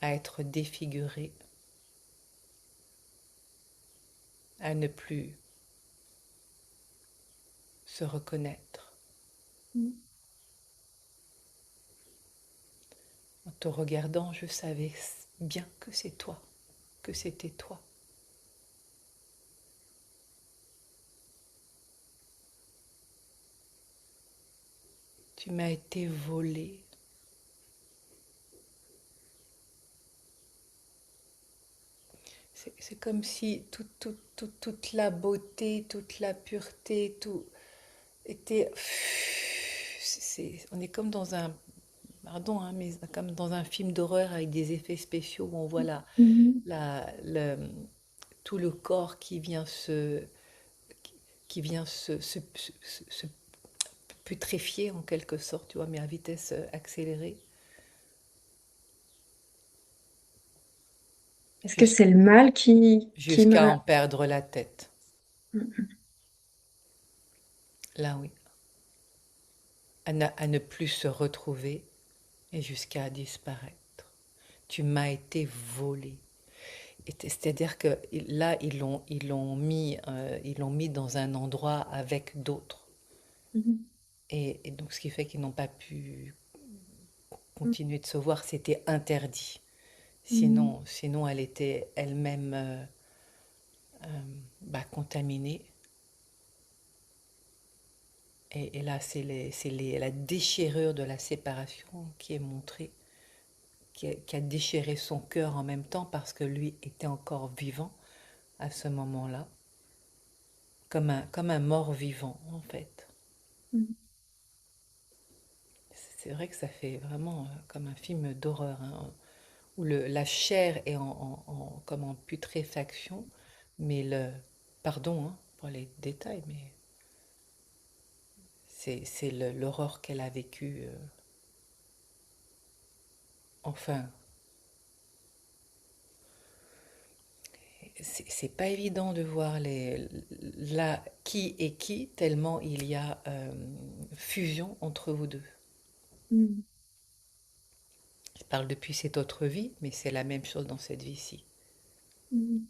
à être défiguré, à ne plus se reconnaître. Mhm. En te regardant, je savais bien que c'est toi, que c'était toi. Tu m'as été volé. C'est comme si toute la beauté, toute la pureté, tout était... on est comme dans un... Pardon, hein, mais comme dans un film d'horreur avec des effets spéciaux où on voit Mhm. la- le- tout le corps qui vient se putréfier en quelque sorte, tu vois, mais à vitesse accélérée. Est-ce que Jus- c'est le mal qui Jusqu'à m'a... en perdre la tête. Là, oui. À ne plus se retrouver et jusqu'à disparaître. Tu m'as été volé. C'est-à-dire que là, ils l'ont mis dans un endroit avec d'autres. Mhm. Et donc, ce qui fait qu'ils n'ont pas pu continuer de se voir, c'était interdit. Mhm. Sinon elle était elle-même contaminée. Et là, la déchirure de la séparation qui est montrée, qui a déchiré son cœur en même temps parce que lui était encore vivant à ce moment-là, comme un mort vivant en fait. Mhm. C'est vrai que ça fait vraiment comme un film d'horreur, hein, où la chair est comme en putréfaction, mais pardon hein, pour les détails, mais c'est l'horreur qu'elle a vécue. Enfin, c'est pas évident de voir là qui est qui, tellement il y a fusion entre vous deux. Mhm. Je parle depuis cette autre vie, mais c'est la même chose dans cette vie-ci. Mhm.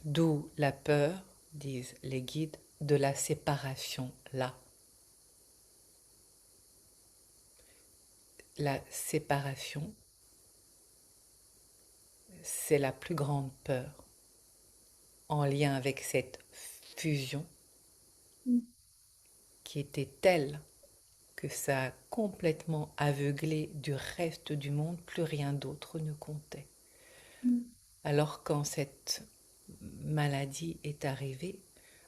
D'où la peur, disent les guides, de la séparation là. La séparation, c'est la plus grande peur en lien avec cette fusion qui était telle que ça a complètement aveuglé du reste du monde, plus rien d'autre ne comptait. Mhm. Alors quand cette maladie est arrivée,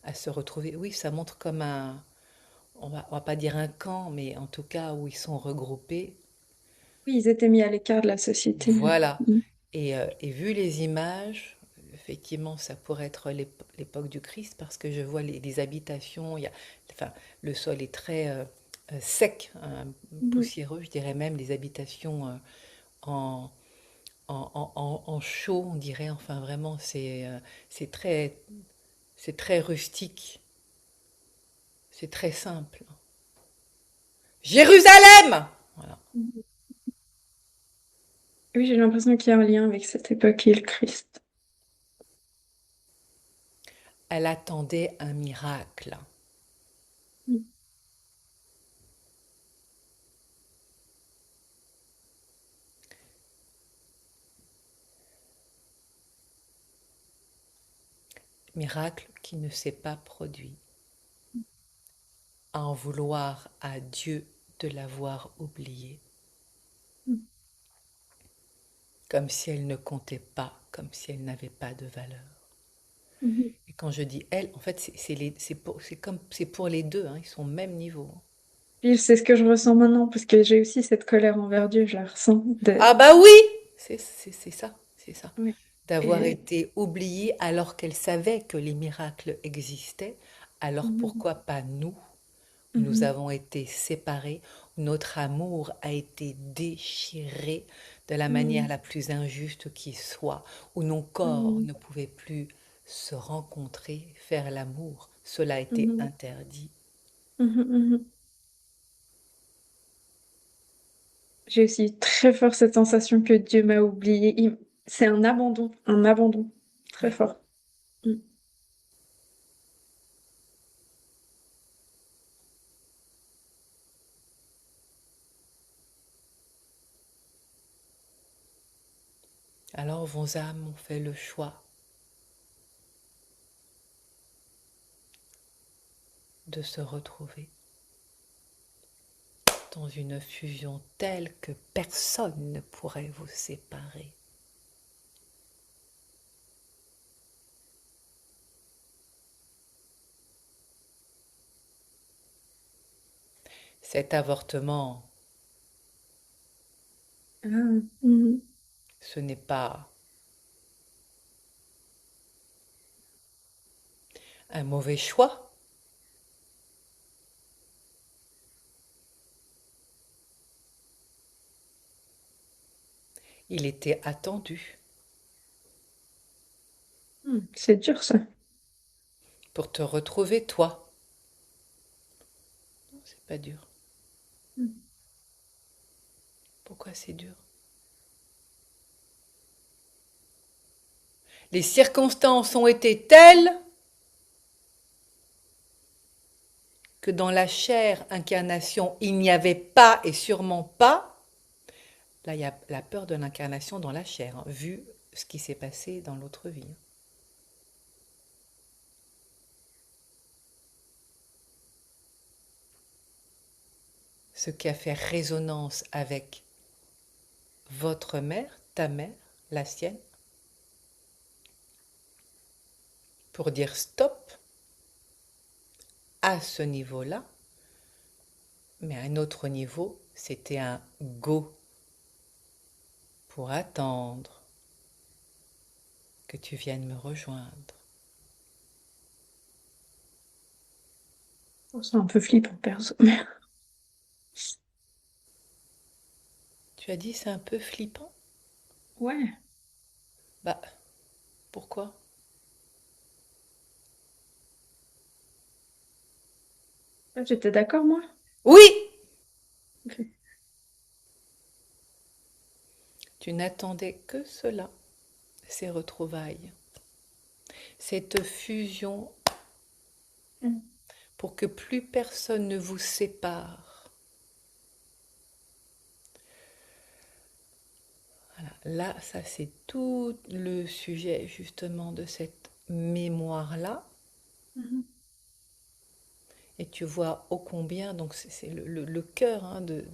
à se retrouver, oui, ça montre comme on va pas dire un camp, mais en tout cas où ils sont regroupés. Oui, ils étaient mis à l'écart de la société. Voilà. Mhm. Et vu les images, effectivement, ça pourrait être l'époque du Christ parce que je vois les habitations, enfin, le sol est très sec, hein, Mhm. poussiéreux, je dirais même, les habitations en, en chaux, on dirait, enfin vraiment, c'est très, c'est très rustique, c'est très simple. Jérusalem! Voilà. Mhm. Oui, j'ai l'impression qu'il y a un lien avec cette époque et le Christ. Elle attendait un miracle. Mhm. Miracle qui ne s'est pas produit. À en vouloir à Dieu de l'avoir oubliée, comme si elle ne comptait pas, comme si elle n'avait pas de valeur. Mhm. Et quand je dis elle, en fait, c'est pour les deux, hein, ils sont au même niveau. Puis c'est ce que je ressens maintenant, parce que j'ai aussi cette colère envers Dieu, je la ressens. Ah bah oui, c'est ça, c'est ça. Oui. D'avoir Et... été oubliée alors qu'elle savait que les miracles existaient, alors Mhm. pourquoi pas nous? Nous Mhm. avons été séparés, notre amour a été déchiré de la manière Mhm. la plus injuste qui soit, où nos corps Mhm. ne pouvaient plus se rencontrer, faire l'amour. Cela a été Mhm. interdit. Mhm. Mhm. J'ai aussi très fort cette sensation que Dieu m'a oublié. C'est un abandon très Ouais. fort. Mm. Alors vos âmes ont fait le choix de se retrouver dans une fusion telle que personne ne pourrait vous séparer. Cet avortement, Ah, mhm. ce n'est pas un mauvais choix, il était attendu C'est dur ça. pour te retrouver toi. Non, c'est pas dur. Mm. Pourquoi c'est dur? Les circonstances ont été telles que dans la chair incarnation, il n'y avait pas et sûrement pas, là il y a la peur de l'incarnation dans la chair, hein, vu ce qui s'est passé dans l'autre vie. Ce qui a fait résonance avec votre mère, ta mère, la sienne, pour dire stop à ce niveau-là, mais à un autre niveau, c'était un go pour attendre que tu viennes me rejoindre. Oh, c'est un peu flippant perso. Tu as dit c'est un peu flippant? Ouais. Bah, pourquoi? J'étais d'accord moi. Oui! Ok. Tu n'attendais que cela, ces retrouvailles, cette fusion Mm. pour que plus personne ne vous sépare. Voilà. Là, ça c'est tout le sujet justement de cette mémoire-là. Mhm. Et tu vois ô combien, donc c'est le cœur hein, de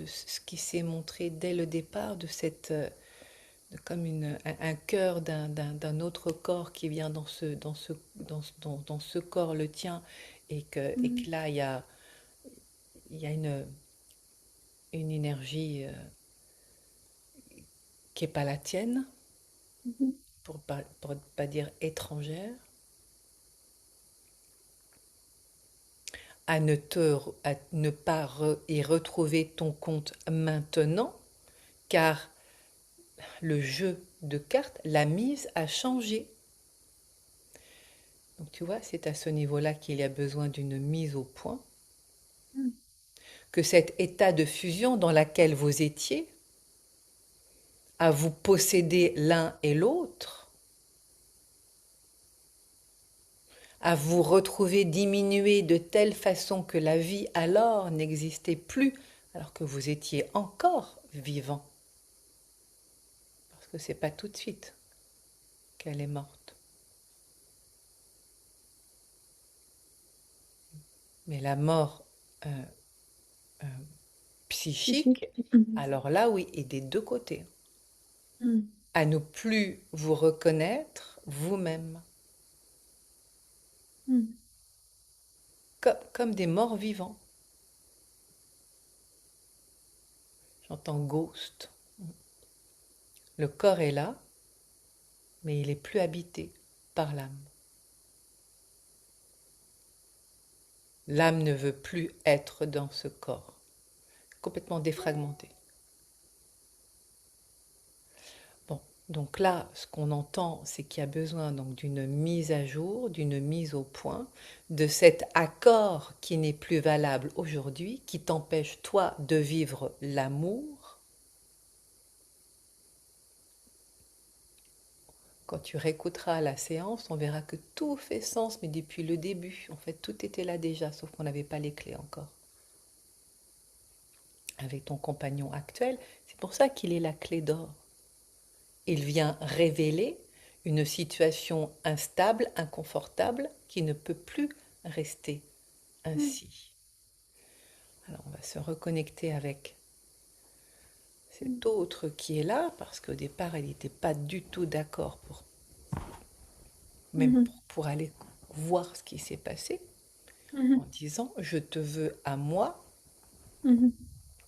ce qui s'est montré dès le départ, de cette, comme un cœur d'un autre corps qui vient dans ce corps, le tien, et Mhm. que là, il y a une énergie qui n'est pas la tienne, Mhm. pour pas dire étrangère, à ne pas y retrouver ton compte maintenant, car le jeu de cartes, la mise a changé. Donc tu vois, c'est à ce niveau-là qu'il y a besoin d'une mise au point, Mm. que cet état de fusion dans lequel vous étiez, à vous posséder l'un et l'autre, à vous retrouver diminué de telle façon que la vie alors n'existait plus, alors que vous étiez encore vivant, parce que c'est pas tout de suite qu'elle est morte. Mais la mort euh, euh, psychique, Psychique. Mhm. alors là oui, et des deux côtés, Mm. à ne plus vous reconnaître vous-même, Mm. comme des morts vivants. J'entends ghost. Le corps est là, mais il est plus habité par l'âme. L'âme ne veut plus être dans ce corps, complètement défragmenté. Bon, donc là, ce qu'on entend, c'est qu'il y a besoin donc d'une mise à jour, d'une mise au point, de cet accord qui n'est plus valable aujourd'hui, qui t'empêche toi de vivre l'amour, Quand tu réécouteras la séance, on verra que tout fait sens, mais depuis le début. En fait, tout était là déjà, sauf qu'on n'avait pas les clés encore. Avec ton compagnon actuel, c'est pour ça qu'il est la clé d'or. Il vient révéler une situation instable, inconfortable, qui ne peut plus rester ainsi. Alors on va se reconnecter avec cet autre qui est là, parce qu'au départ, elle n'était pas du tout d'accord même pour aller voir ce qui s'est passé, en disant, je te veux à moi,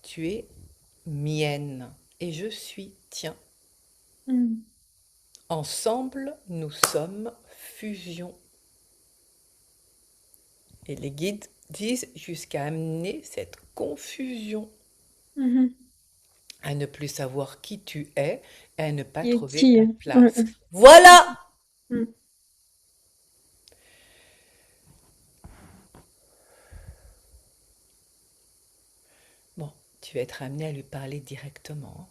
tu es mienne, et je suis tien. Ensemble, nous sommes fusion. Et les guides disent jusqu'à amener cette confusion, à ne plus savoir qui tu es et à ne pas Et trouver qui? ta Ouais. place. Voilà! Mm. Bon, tu vas être amené à lui parler directement,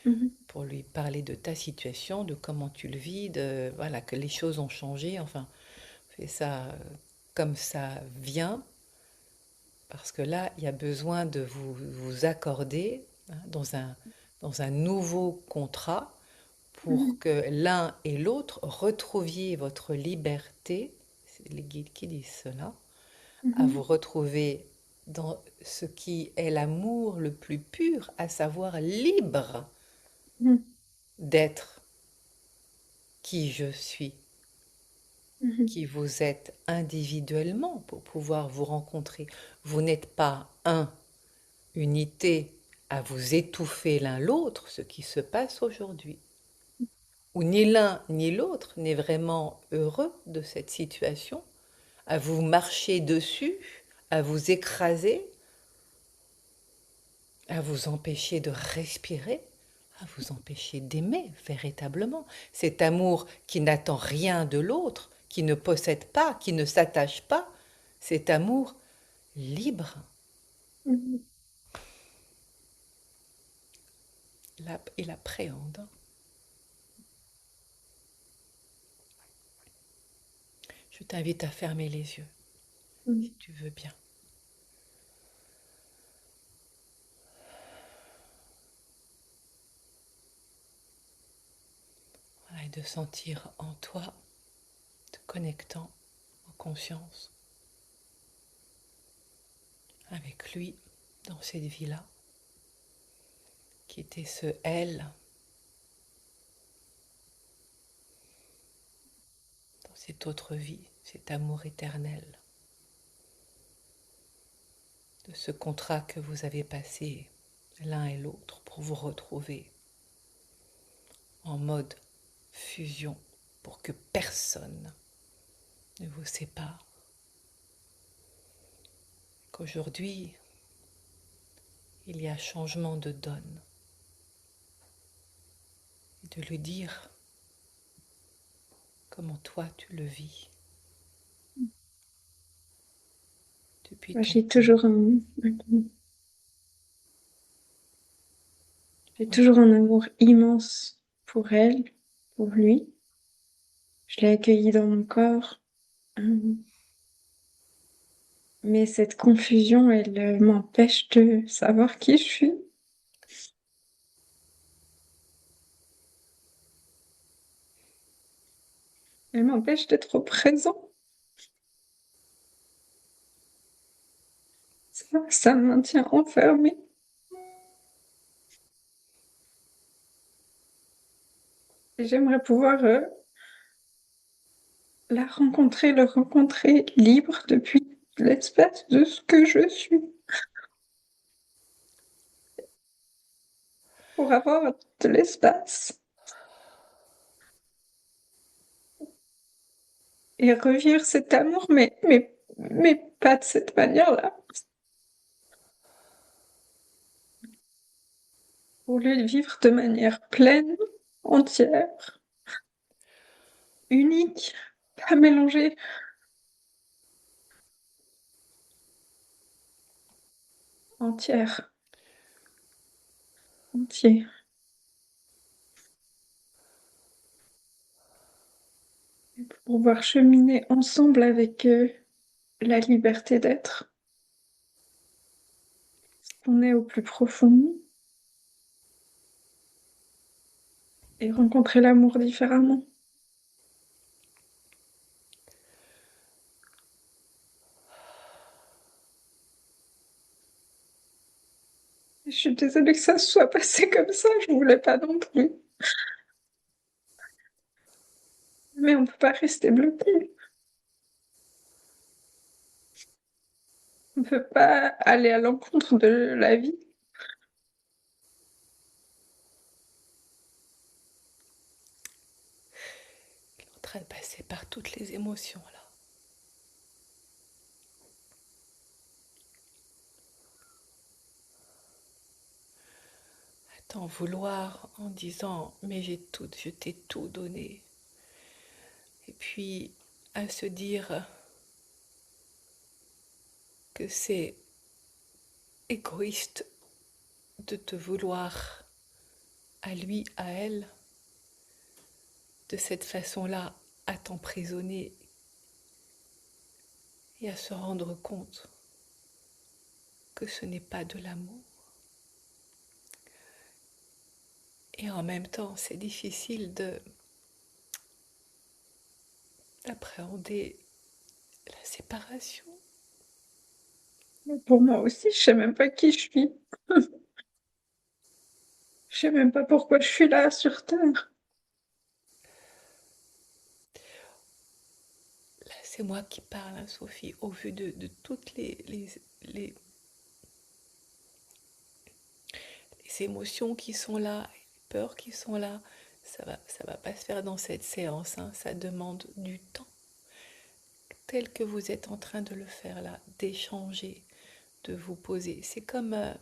Mhm. pour lui parler de ta situation, de comment tu le vis, de voilà que les choses ont changé. Enfin, fais ça comme ça vient, parce que là, il y a besoin de vous accorder, hein, dans un nouveau contrat pour Mhm. que l'un et l'autre retrouviez votre liberté. C'est les guides qui disent cela, à vous Mhm. retrouver dans ce qui est l'amour le plus pur, à savoir libre Mhm. d'être qui je suis, Mhm. qui vous êtes individuellement pour pouvoir vous rencontrer. Vous n'êtes pas unité à vous étouffer l'un l'autre, ce qui se passe aujourd'hui. Où ni l'un ni l'autre n'est vraiment heureux de cette situation, à vous marcher dessus, à vous écraser, à vous empêcher de respirer, à vous empêcher d'aimer véritablement. Cet amour qui n'attend rien de l'autre, qui ne possède pas, qui ne s'attache pas, cet amour libre. Mhm. Là, il appréhende. Je t'invite à fermer les yeux, si Mhm. tu veux bien. Voilà, et de sentir en toi, te connectant en conscience avec lui dans cette vie-là, qui était ce elle dans cette autre vie, cet amour éternel, de ce contrat que vous avez passé l'un et l'autre pour vous retrouver en mode fusion pour que personne ne vous sépare. Qu'aujourd'hui, il y a changement de donne et de lui dire comment toi tu le vis depuis Moi, ton temps. j'ai Oui, toujours un amour immense pour elle, pour lui. Je l'ai accueilli dans mon corps. Euh, Mais cette confusion, elle m'empêche de savoir qui je suis. Elle m'empêche d'être au présent. Ça me maintient enfermée. Et j'aimerais pouvoir la rencontrer, le rencontrer libre depuis l'espace de ce que je suis, pour avoir de l'espace et revivre cet amour, mais pas de cette manière-là. Pour le vivre de manière pleine, entière, unique, pas mélangée, entière, entière. pouvoir cheminer ensemble avec la liberté d'être, ce qu'on est au plus profond de nous, et rencontrer l'amour différemment. Je suis désolée que ça se soit passé comme ça, je voulais pas non plus. Mais on peut pas rester bloqué. On peut pas aller à l'encontre de la vie. En train de passer par toutes les émotions là. T'en vouloir en disant mais je t'ai tout donné. Et puis à se dire que c'est égoïste de te vouloir à lui, à elle, de cette façon-là, à t'emprisonner et à se rendre compte que ce n'est pas de l'amour. Et en même temps, c'est difficile d'appréhender la séparation. Pour moi aussi, je sais même pas qui je suis. Je sais même pas pourquoi je suis là sur Terre. Là, c'est moi qui parle, hein, Sophie, au vu de toutes les les émotions qui sont là, les peurs qui sont là. Ça va pas se faire dans cette séance, hein. Ça demande du temps, tel que vous êtes en train de le faire là, d'échanger, de vous poser. C'est comme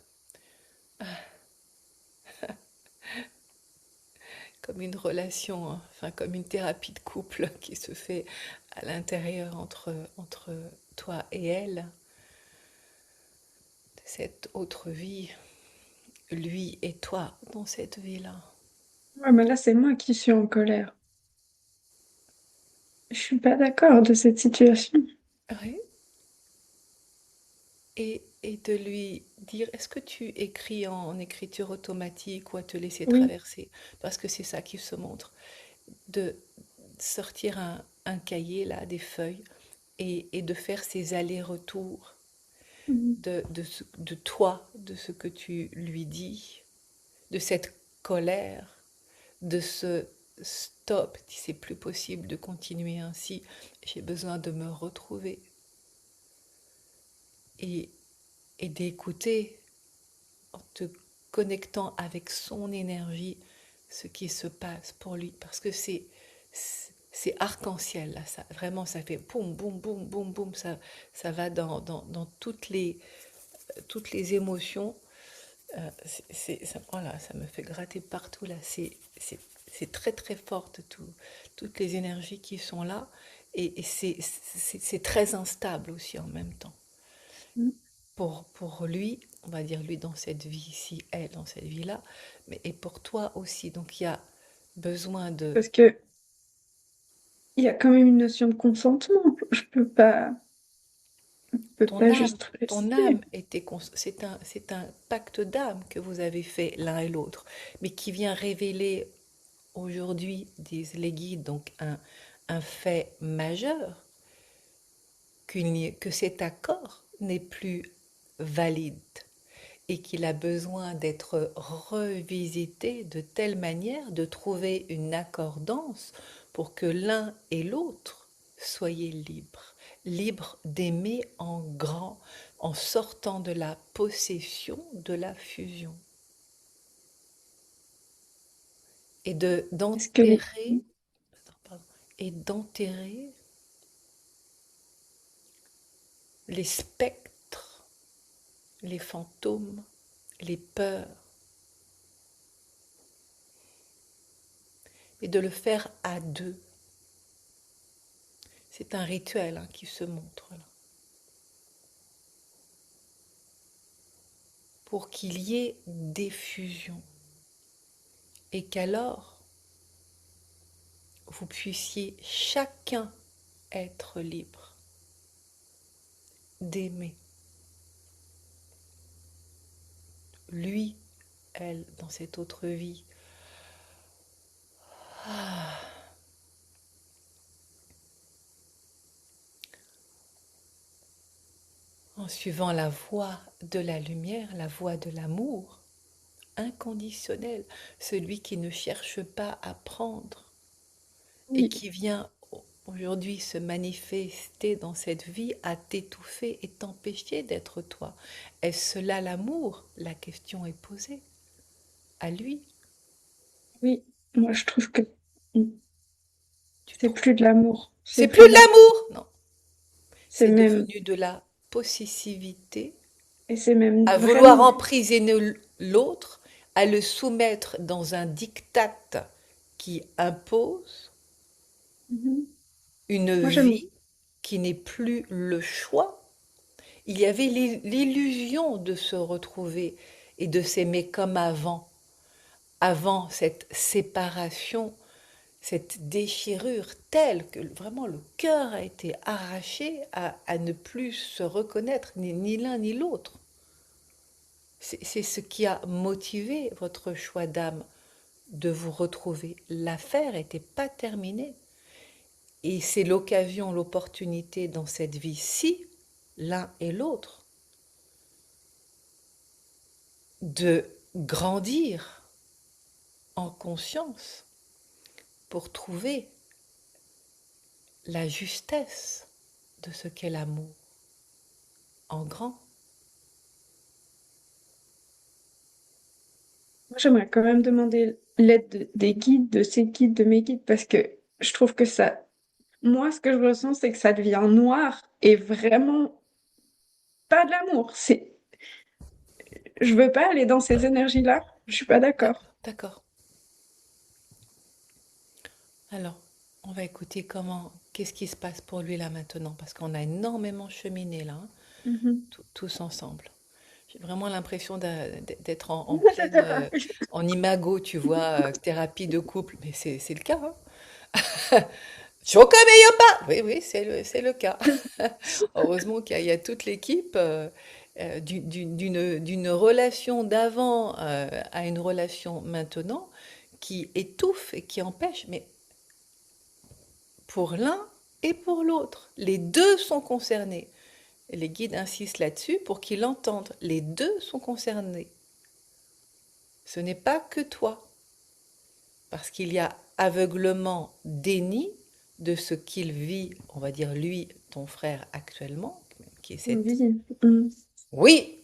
une relation, hein, enfin comme une thérapie de couple qui se fait à l'intérieur entre toi et elle, de cette autre vie, lui et toi dans cette vie-là. Ouais, mais là, c'est moi qui suis en colère. Je suis pas d'accord de cette situation. Oui. Et de lui dire, est-ce que tu écris en écriture automatique ou à te laisser Oui. traverser? Parce que c'est ça qui se montre. De sortir un cahier, là, des feuilles, et de faire ces allers-retours Mhm. de toi, de ce que tu lui dis, de cette colère, de ce stop, si c'est plus possible de continuer ainsi, j'ai besoin de me retrouver et, et d'écouter en te connectant avec son énergie ce qui se passe pour lui parce que c'est arc-en-ciel là, ça vraiment ça fait boum boum boum boum boum, ça va dans toutes les émotions. Voilà, ça me fait gratter partout là, c'est très très forte toutes les énergies qui sont là et c'est très instable aussi en même temps pour lui, on va dire lui dans cette vie-ci, elle dans cette vie-là, mais et pour toi aussi. Donc il y a besoin de Parce que il y a quand même une notion de consentement. Je peux pas juste ton âme rester. était, c'est un pacte d'âme que vous avez fait l'un et l'autre, mais qui vient révéler aujourd'hui, disent les guides, donc un fait majeur, que cet accord n'est plus valide et qu'il a besoin d'être revisité de telle manière de trouver une accordance pour que l'un et l'autre soyez libres, libres d'aimer en grand, en sortant de la possession de la fusion et de Est-ce que les... d'enterrer et d'enterrer les spectres, les fantômes, les peurs et de le faire à deux. C'est un rituel, hein, qui se montre là. Pour qu'il y ait des fusions et qu'alors vous puissiez chacun être libre d'aimer. Lui, elle, dans cette autre vie. En suivant la voie de la lumière, la voie de l'amour inconditionnel, celui qui ne cherche pas à prendre et Oui, qui vient aujourd'hui se manifester dans cette vie à t'étouffer et t'empêcher d'être toi. Est-ce cela l'amour? La question est posée à lui. oui. Moi, je trouve que Tu c'est trouves? plus de l'amour. C'est C'est plus plus de de l'amour. l'amour? Non, C'est c'est même, devenu de la possessivité, et c'est même à vouloir vraiment. emprisonner l'autre, à le soumettre dans un diktat qui impose Mhm. une Moi, j'aime. vie qui n'est plus le choix. Il y avait l'illusion de se retrouver et de s'aimer comme avant, avant cette séparation, cette déchirure telle que vraiment le cœur a été arraché à ne plus se reconnaître, ni l'un ni l'autre. C'est ce qui a motivé votre choix d'âme de vous retrouver. L'affaire n'était pas terminée. Et c'est l'occasion, l'opportunité dans cette vie-ci, l'un et l'autre, de grandir en conscience pour trouver la justesse de ce qu'est l'amour en grand. Moi, j'aimerais quand même demander l'aide des guides, de ces guides, de mes guides, parce que je trouve que ça. Moi, ce que je ressens, c'est que ça devient noir et vraiment pas de l'amour. Je veux pas aller dans ces énergies-là. Je suis pas d'accord. D'accord. Alors, on va écouter qu'est-ce qui se passe pour lui là maintenant, parce qu'on a énormément cheminé là, hein, Mhm. tous ensemble. J'ai vraiment l'impression d'être en pleine, en imago, tu vois, thérapie de couple, mais c'est le cas, hein. Chocomeyopa! Oui, oui, c'est le cas. Heureusement qu'il y a toute l'équipe d'une relation d'avant à une relation maintenant qui étouffe et qui empêche, mais pour l'un et pour l'autre. Les deux sont concernés. Et les guides insistent là-dessus pour qu'ils l'entendent. Les deux sont concernés. Ce n'est pas que toi, parce qu'il y a aveuglement, déni de ce qu'il vit, on va dire lui, ton frère actuellement, qui est cette, Oui. Mhm. oui,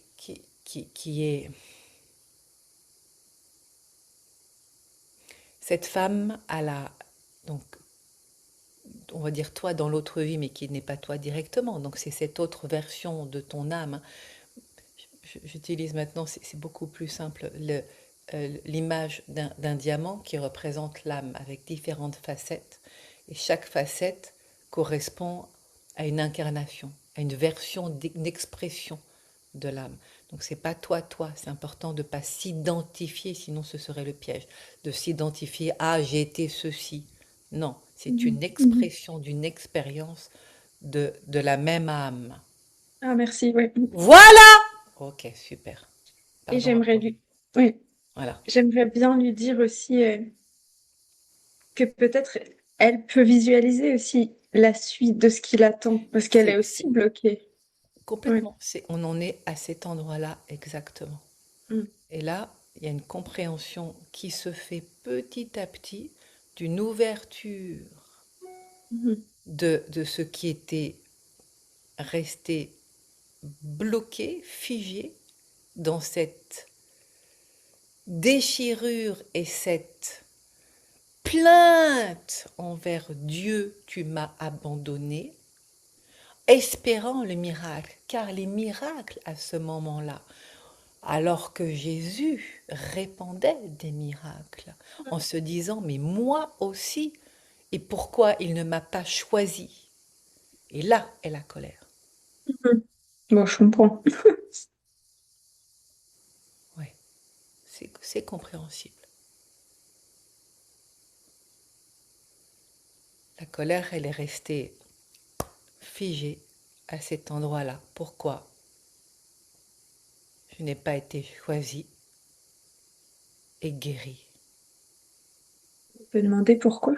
qui est cette femme à la, donc on va dire toi dans l'autre vie, mais qui n'est pas toi directement. Donc c'est cette autre version de ton âme. J'utilise maintenant, c'est beaucoup plus simple, l'image d'un diamant qui représente l'âme avec différentes facettes. Et chaque facette correspond à une incarnation, à une version, une expression de l'âme. Donc c'est pas toi, c'est important de ne pas s'identifier, sinon ce serait le piège, de s'identifier, ah j'ai été ceci. Non, c'est Mhm. une Mhm. expression d'une expérience de la même âme. Ah, merci, oui. Voilà. Ok, super. Et Pardon encore. oui, Voilà. j'aimerais bien lui dire aussi que peut-être elle peut visualiser aussi la suite de ce qui l'attend, parce qu'elle est C'est aussi bloquée. Oui. complètement. On en est à cet endroit-là exactement. Mm. Et là, il y a une compréhension qui se fait petit à petit d'une ouverture Mhm. de ce qui était resté bloqué, figé dans cette déchirure et cette plainte envers Dieu, tu m'as abandonné, espérant le miracle, car les miracles à ce moment-là, alors que Jésus répandait des miracles en se disant, mais moi aussi, et pourquoi il ne m'a pas choisi? Et là est la colère. Mhm. Bon, je comprends. Oui, c'est compréhensible. colère, elle est restée figée à cet endroit-là. Pourquoi? Je n'ai pas été choisie et guérie. On peut demander pourquoi?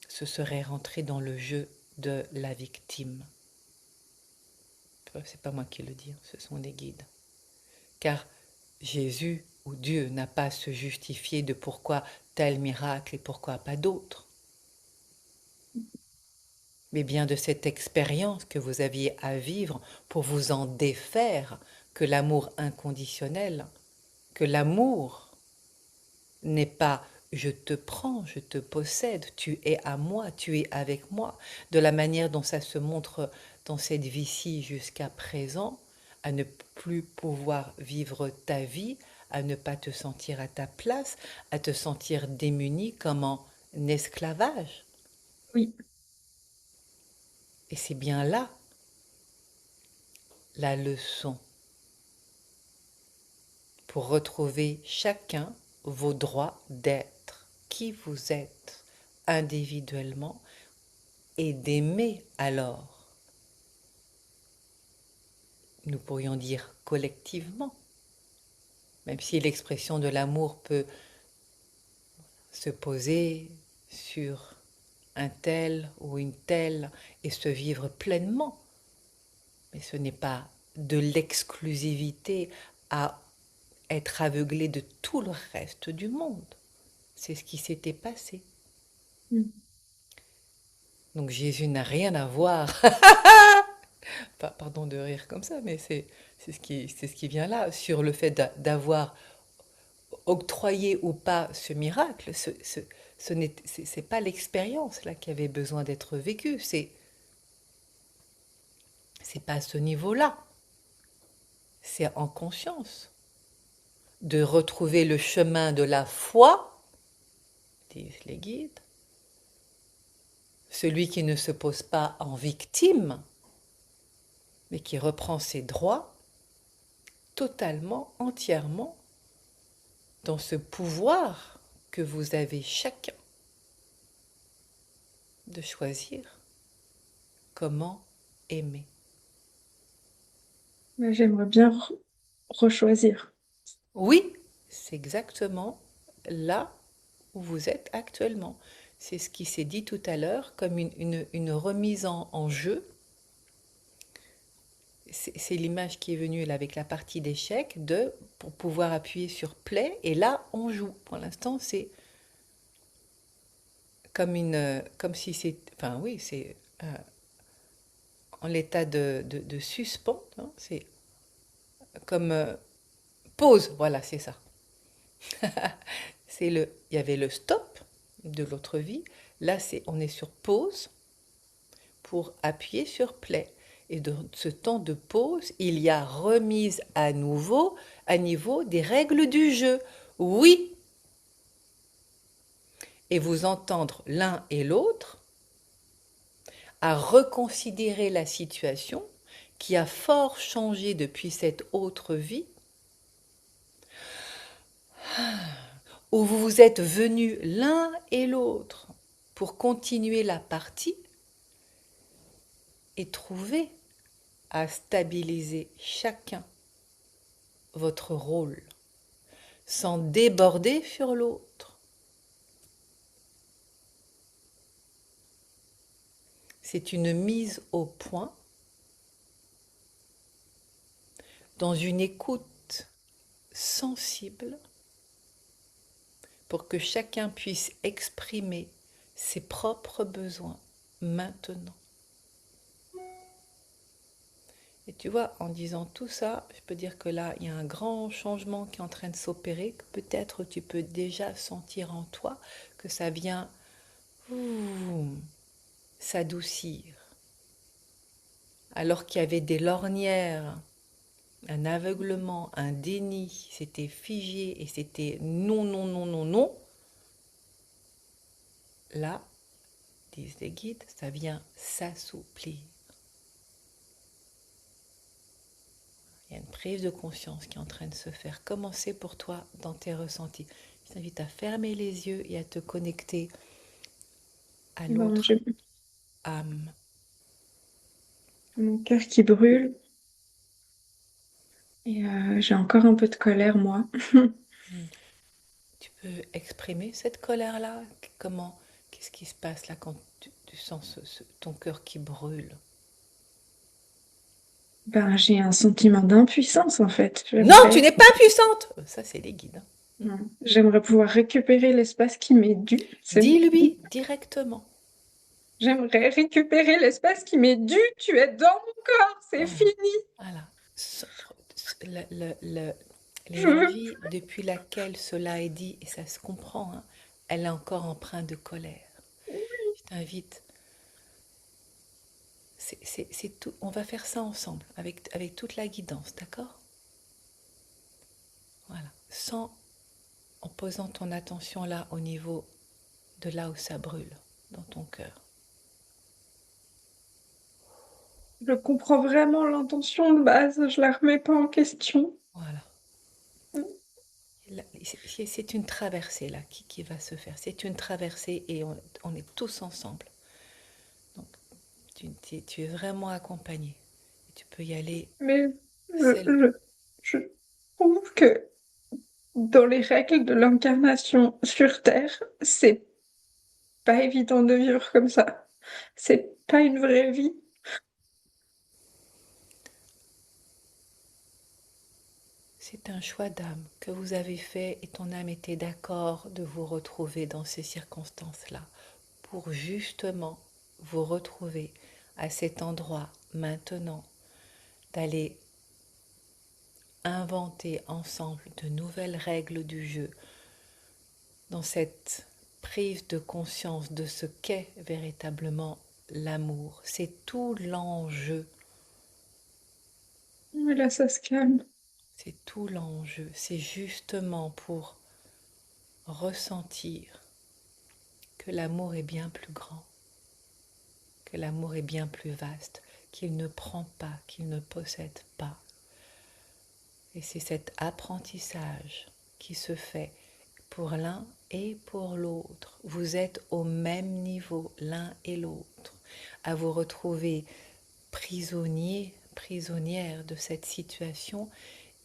Ce serait rentrer dans le jeu de la victime. C'est pas moi qui le dis, ce sont les guides. Car Jésus ou Dieu n'a pas à se justifier de pourquoi tel miracle et pourquoi pas d'autres. Mais bien de cette expérience que vous aviez à vivre pour vous en défaire, que l'amour inconditionnel, que l'amour n'est pas je te prends, je te possède, tu es à moi, tu es avec moi, de la manière dont ça se montre dans cette vie-ci jusqu'à présent, à ne plus pouvoir vivre ta vie, à ne pas te sentir à ta place, à te sentir démuni comme en esclavage. Oui. Et c'est bien là la leçon pour retrouver chacun vos droits d'être, qui vous êtes individuellement et d'aimer alors. Nous pourrions dire collectivement, même si l'expression de l'amour peut se poser sur un tel ou une telle et se vivre pleinement. Mais ce n'est pas de l'exclusivité à être aveuglé de tout le reste du monde. C'est ce qui s'était passé. Mm. Donc Jésus n'a rien à voir. Pardon de rire comme ça, mais c'est ce qui vient là, sur le fait d'avoir octroyé ou pas ce miracle. Ce n'est pas l'expérience là qui avait besoin d'être vécue. C'est pas à ce niveau-là. C'est en conscience de retrouver le chemin de la foi, disent les guides, celui qui ne se pose pas en victime, mais qui reprend ses droits totalement, entièrement, dans ce pouvoir que vous avez chacun de choisir comment aimer. J'aimerais bien rechoisir. Oui, c'est exactement là où vous êtes actuellement. C'est ce qui s'est dit tout à l'heure comme une remise en jeu. C'est l'image qui est venue là avec la partie d'échec pour pouvoir appuyer sur play et là on joue. Pour l'instant c'est comme si c'est, enfin oui, c'est en l'état de suspens, hein, c'est comme pause, voilà, c'est ça. Il y avait le stop de l'autre vie, là on est sur pause pour appuyer sur play. Et de ce temps de pause, il y a remise à niveau des règles du jeu. Oui. Et vous entendre l'un et l'autre à reconsidérer la situation qui a fort changé depuis cette autre vie, où vous vous êtes venus l'un et l'autre pour continuer la partie et trouver à stabiliser chacun votre rôle sans déborder sur l'autre. C'est une mise au point dans une écoute sensible pour que chacun puisse exprimer ses propres besoins maintenant. Et tu vois, en disant tout ça, je peux dire que là, il y a un grand changement qui est en train de s'opérer, que peut-être tu peux déjà sentir en toi que ça vient s'adoucir. Alors qu'il y avait des lorgnières, un aveuglement, un déni, c'était figé et c'était non, non, non, non, non. Là, disent les guides, ça vient s'assouplir. Il y a une prise de conscience qui est en train de se faire. Comment c'est pour toi dans tes ressentis? Je t'invite à fermer les yeux et à te connecter à Ben, l'autre j'ai âme. mon cœur qui brûle et j'ai encore un peu de colère, moi. Hmm. Tu peux exprimer cette colère-là? Comment, qu'est-ce qui se passe là quand tu sens ton cœur qui brûle? Ben, j'ai un sentiment d'impuissance en fait. Non, tu n'es pas puissante! Ça, c'est les guides, hein. Non. J'aimerais pouvoir récupérer l'espace qui m'est dû. Dis-lui directement. J'aimerais récupérer l'espace qui m'est dû. Tu es dans mon corps, c'est Voilà. fini. Voilà. Je veux. L'énergie depuis laquelle cela est dit, et ça se comprend, hein, elle est encore empreinte de colère. Je t'invite, c'est tout, on va faire ça ensemble, avec toute la guidance, d'accord? Voilà. En posant ton attention là, au niveau de là où ça brûle, dans ton cœur. Je comprends vraiment l'intention de base. Je la remets pas en question. Voilà. C'est une traversée là qui va se faire. C'est une traversée et on est tous ensemble. Donc tu es vraiment accompagné. Tu peux y aller Mais je, seul. je, je trouve que dans les règles de l'incarnation sur Terre, c'est pas évident de vivre comme ça. C'est pas une vraie vie. C'est un choix d'âme que vous avez fait et ton âme était d'accord de vous retrouver dans ces circonstances-là pour justement vous retrouver à cet endroit maintenant, d'aller inventer ensemble de nouvelles règles du jeu dans cette prise de conscience de ce qu'est véritablement l'amour. C'est tout l'enjeu. Mais là, ça se calme. C'est tout l'enjeu. C'est justement pour ressentir que l'amour est bien plus grand, que l'amour est bien plus vaste, qu'il ne prend pas, qu'il ne possède pas. Et c'est cet apprentissage qui se fait pour l'un et pour l'autre. Vous êtes au même niveau, l'un et l'autre, à vous retrouver prisonnier, prisonnière de cette situation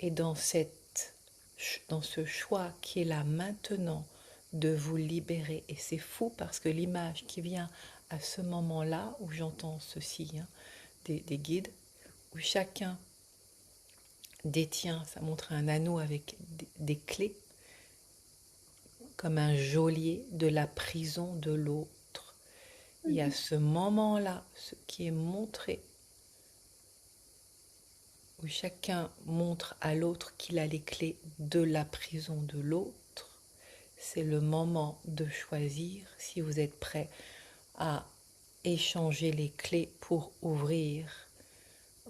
et dans ce choix qui est là maintenant de vous libérer. Et c'est fou parce que l'image qui vient à ce moment-là où j'entends ceci, hein, des guides, où chacun détient, ça montre un anneau avec des clés, comme un geôlier de la prison de l'autre. Il y a ce moment-là, ce qui est montré, où chacun montre à l'autre qu'il a les clés de la prison de l'autre. C'est le moment de choisir si vous êtes prêt à échanger les clés pour ouvrir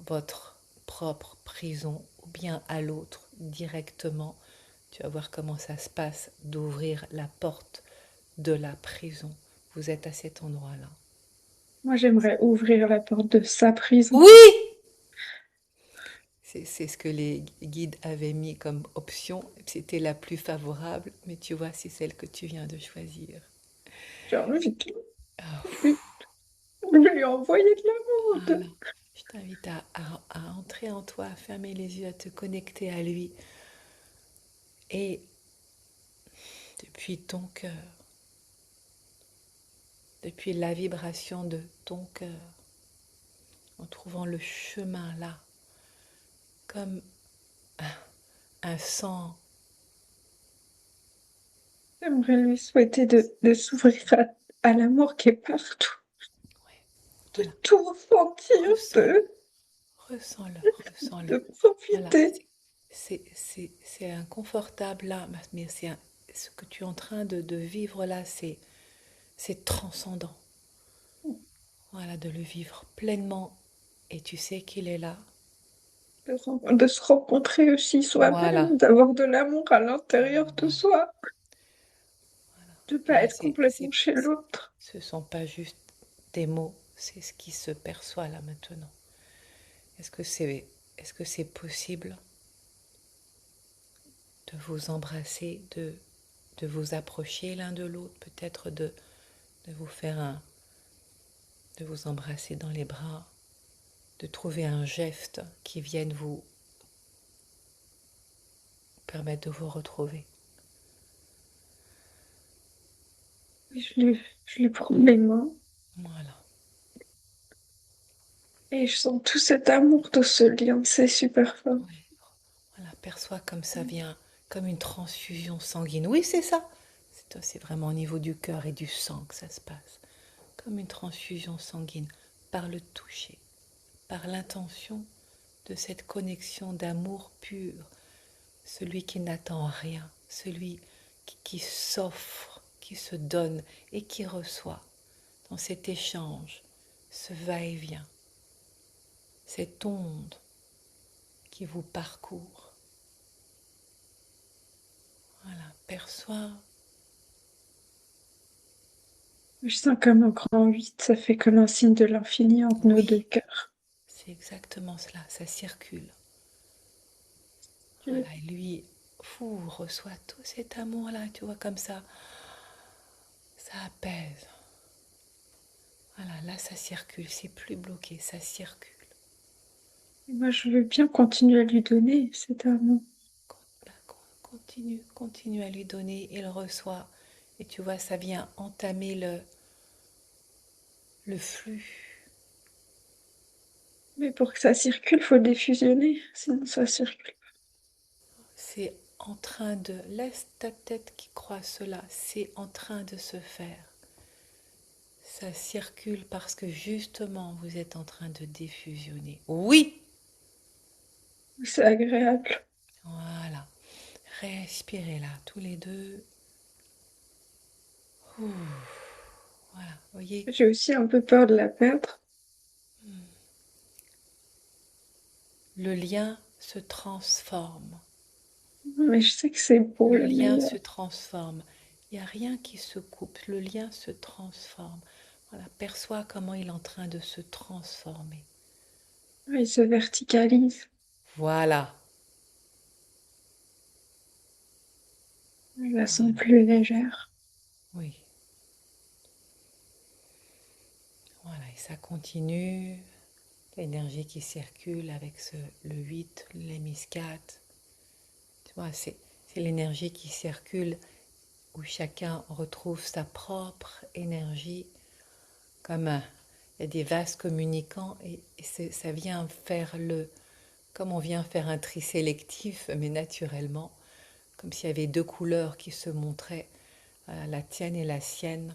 votre propre prison ou bien à l'autre directement. Tu vas voir comment ça se passe d'ouvrir la porte de la prison. Vous êtes à cet endroit-là. Moi, j'aimerais ouvrir la porte de sa prison. Oui! C'est ce que les guides avaient mis comme option. C'était la plus favorable, mais tu vois, c'est celle que tu viens de choisir. J'ai envie de Ah, lui, de lui envoyer de l'amour. voilà. Je t'invite à entrer en toi, à fermer les yeux, à te connecter à lui. Et depuis ton cœur, depuis la vibration de ton cœur, en trouvant le chemin là, comme un sang. J'aimerais lui souhaiter de s'ouvrir à l'amour qui est partout, Ouais, de voilà. tout ressentir, Ressens-le, ressens-le, ressens-le. de Voilà, profiter. c'est inconfortable là, mais ce que tu es en train de vivre là, c'est transcendant. Voilà, de le vivre pleinement et tu sais qu'il est là. De se rencontrer aussi Voilà, soi-même, d'avoir de l'amour à l'intérieur de voilà. soi, de Et pas là, être complètement chez l'autre. ce sont pas juste des mots, c'est ce qui se perçoit là maintenant. Est-ce que c'est, est-ce que c'est possible de vous embrasser, de vous approcher l'un de l'autre, peut-être de vous faire de vous embrasser dans les bras, de trouver un geste qui vienne vous permettre de vous retrouver. Je lui prends les mains Voilà. et je sens tout cet amour, tout ce lien, c'est super fort. Oui. Voilà, perçois comme ça vient, comme une transfusion sanguine. Oui, c'est ça. C'est vraiment au niveau du cœur et du sang que ça se passe. Comme une transfusion sanguine, par le toucher, par l'intention de cette connexion d'amour pur, celui qui n'attend rien, celui qui s'offre, qui se donne et qui reçoit dans cet échange, ce va-et-vient, cette onde qui vous parcourt. Voilà, perçois. Je sens comme un grand 8, ça fait comme un signe de l'infini entre nos deux Oui, cœurs. c'est exactement cela, ça circule. Voilà, Je- et lui, fou, reçoit tout cet amour-là, tu vois, comme ça apaise. Voilà, là, ça circule, c'est plus bloqué, ça circule. Moi, je veux bien continuer à lui donner cet amour. Bah, continue, continue à lui donner, il reçoit. Et tu vois, ça vient entamer le flux. Mais pour que ça circule, faut défusionner, sinon ça circule. C'est en train de... Laisse ta tête qui croit cela, c'est en train de se faire. Ça circule parce que justement, vous êtes en train de diffusionner. Oui! C'est agréable. Voilà. Respirez là, tous les deux. Ouh. Voilà, voyez, J'ai aussi un peu peur de la perdre, le lien se transforme. mais je sais que c'est pour Le le lien meilleur. se transforme. Il n'y a rien qui se coupe. Le lien se transforme. Voilà, perçois comment il est en train de se transformer. Il se verticalise. Voilà. Je la sens Voilà. plus légère. Oui. Voilà. Et ça continue. L'énergie qui circule avec le 8, l'hémiscate. Tu vois, c'est l'énergie qui circule où chacun retrouve sa propre énergie comme il y a des vases communicants et ça vient faire comme on vient faire un tri sélectif, mais naturellement, comme s'il y avait deux couleurs qui se montraient, la tienne et la sienne,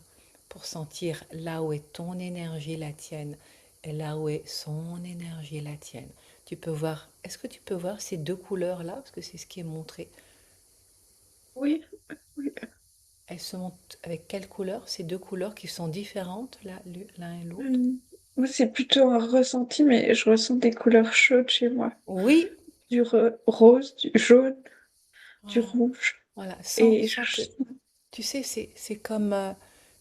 pour sentir là où est ton énergie, la tienne, et là où est son énergie, la tienne. Tu peux voir, est-ce que tu peux voir ces deux couleurs-là, parce que c'est ce qui est montré. Oui, oui. Elles se montrent avec quelle couleur? Ces deux couleurs qui sont différentes l'un et l'autre. Moi, c'est plutôt un ressenti, mais je ressens des couleurs chaudes chez moi. Oui, Du rose, du jaune, du voilà, rouge. voilà. Et Sans que, tu sais, c'est comme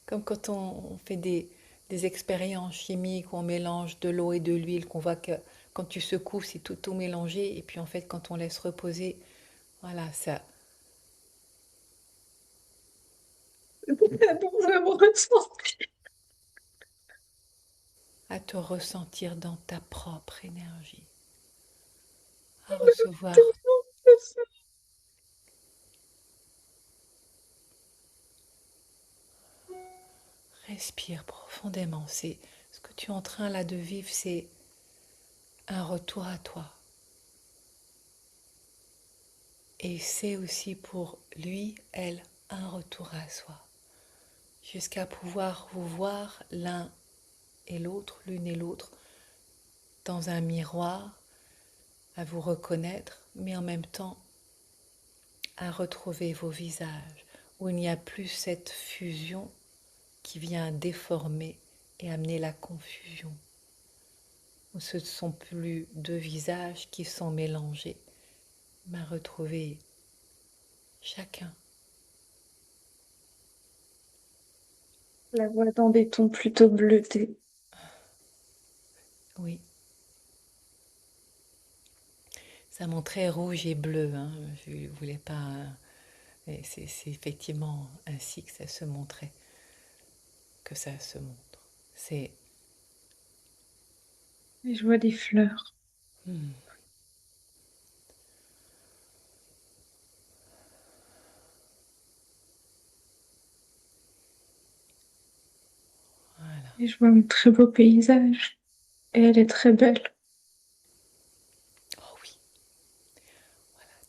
quand on fait des expériences chimiques où on mélange de l'eau et de l'huile, qu'on voit que quand tu secoues, c'est tout mélangé, et puis en fait, quand on laisse reposer, voilà, ça, j'adore vraiment ressentir. à te ressentir dans ta propre énergie, à recevoir. Respire profondément. C'est ce que tu es en train là de vivre, c'est un retour à toi. Et c'est aussi pour lui, elle, un retour à soi. Jusqu'à pouvoir vous voir l'un et l'autre, l'une et l'autre, dans un miroir, à vous reconnaître, mais en même temps à retrouver vos visages, où il n'y a plus cette fusion qui vient déformer et amener la confusion, où ce ne sont plus deux visages qui sont mélangés, mais à retrouver chacun. La voix dans des tons plutôt bleutés. Oui, ça montrait rouge et bleu, hein. Je ne voulais pas... mais c'est effectivement ainsi que ça se montrait, que ça se montre. C'est Et je vois des fleurs. Hmm. Voilà. Et je vois un très beau paysage. Et elle est très belle. Oh oui,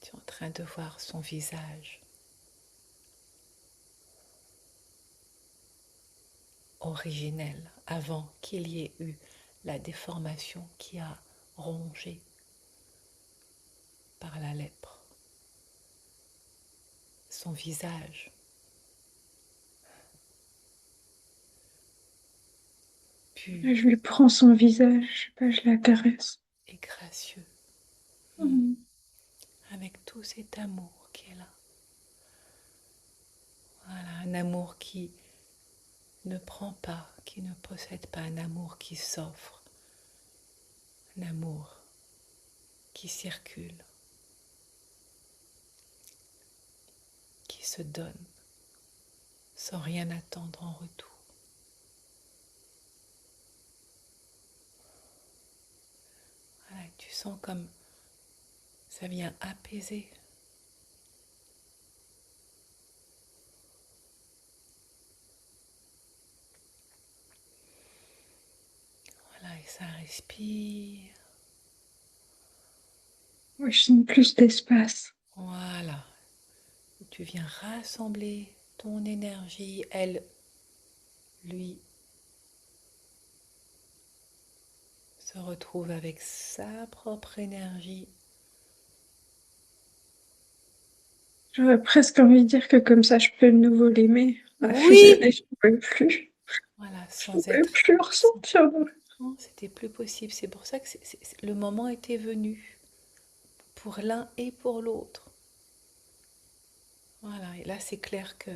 tu es en train de voir son visage originel avant qu'il y ait eu la déformation qui a rongé par la lèpre son visage pur Et je lui prends son visage. Je sais pas, je la caresse. et gracieux, Mm. avec tout cet amour qui est là. Voilà, un amour qui ne prend pas, qui ne possède pas, un amour qui s'offre, un amour qui circule, qui se donne sans rien attendre en retour. Voilà, tu sens comme ça vient apaiser. Voilà, et ça respire. Ouais, je sens plus d'espace. Voilà, tu viens rassembler ton énergie, elle, lui, se retrouve avec sa propre énergie. J'aurais presque envie de dire que comme ça, je peux de nouveau l'aimer. À fusionner, Oui, je ne pouvais plus. voilà, Je sans pouvais être... plus ressentir. Non, c'était plus possible. C'est pour ça que le moment était venu pour l'un et pour l'autre. Voilà, et là c'est clair que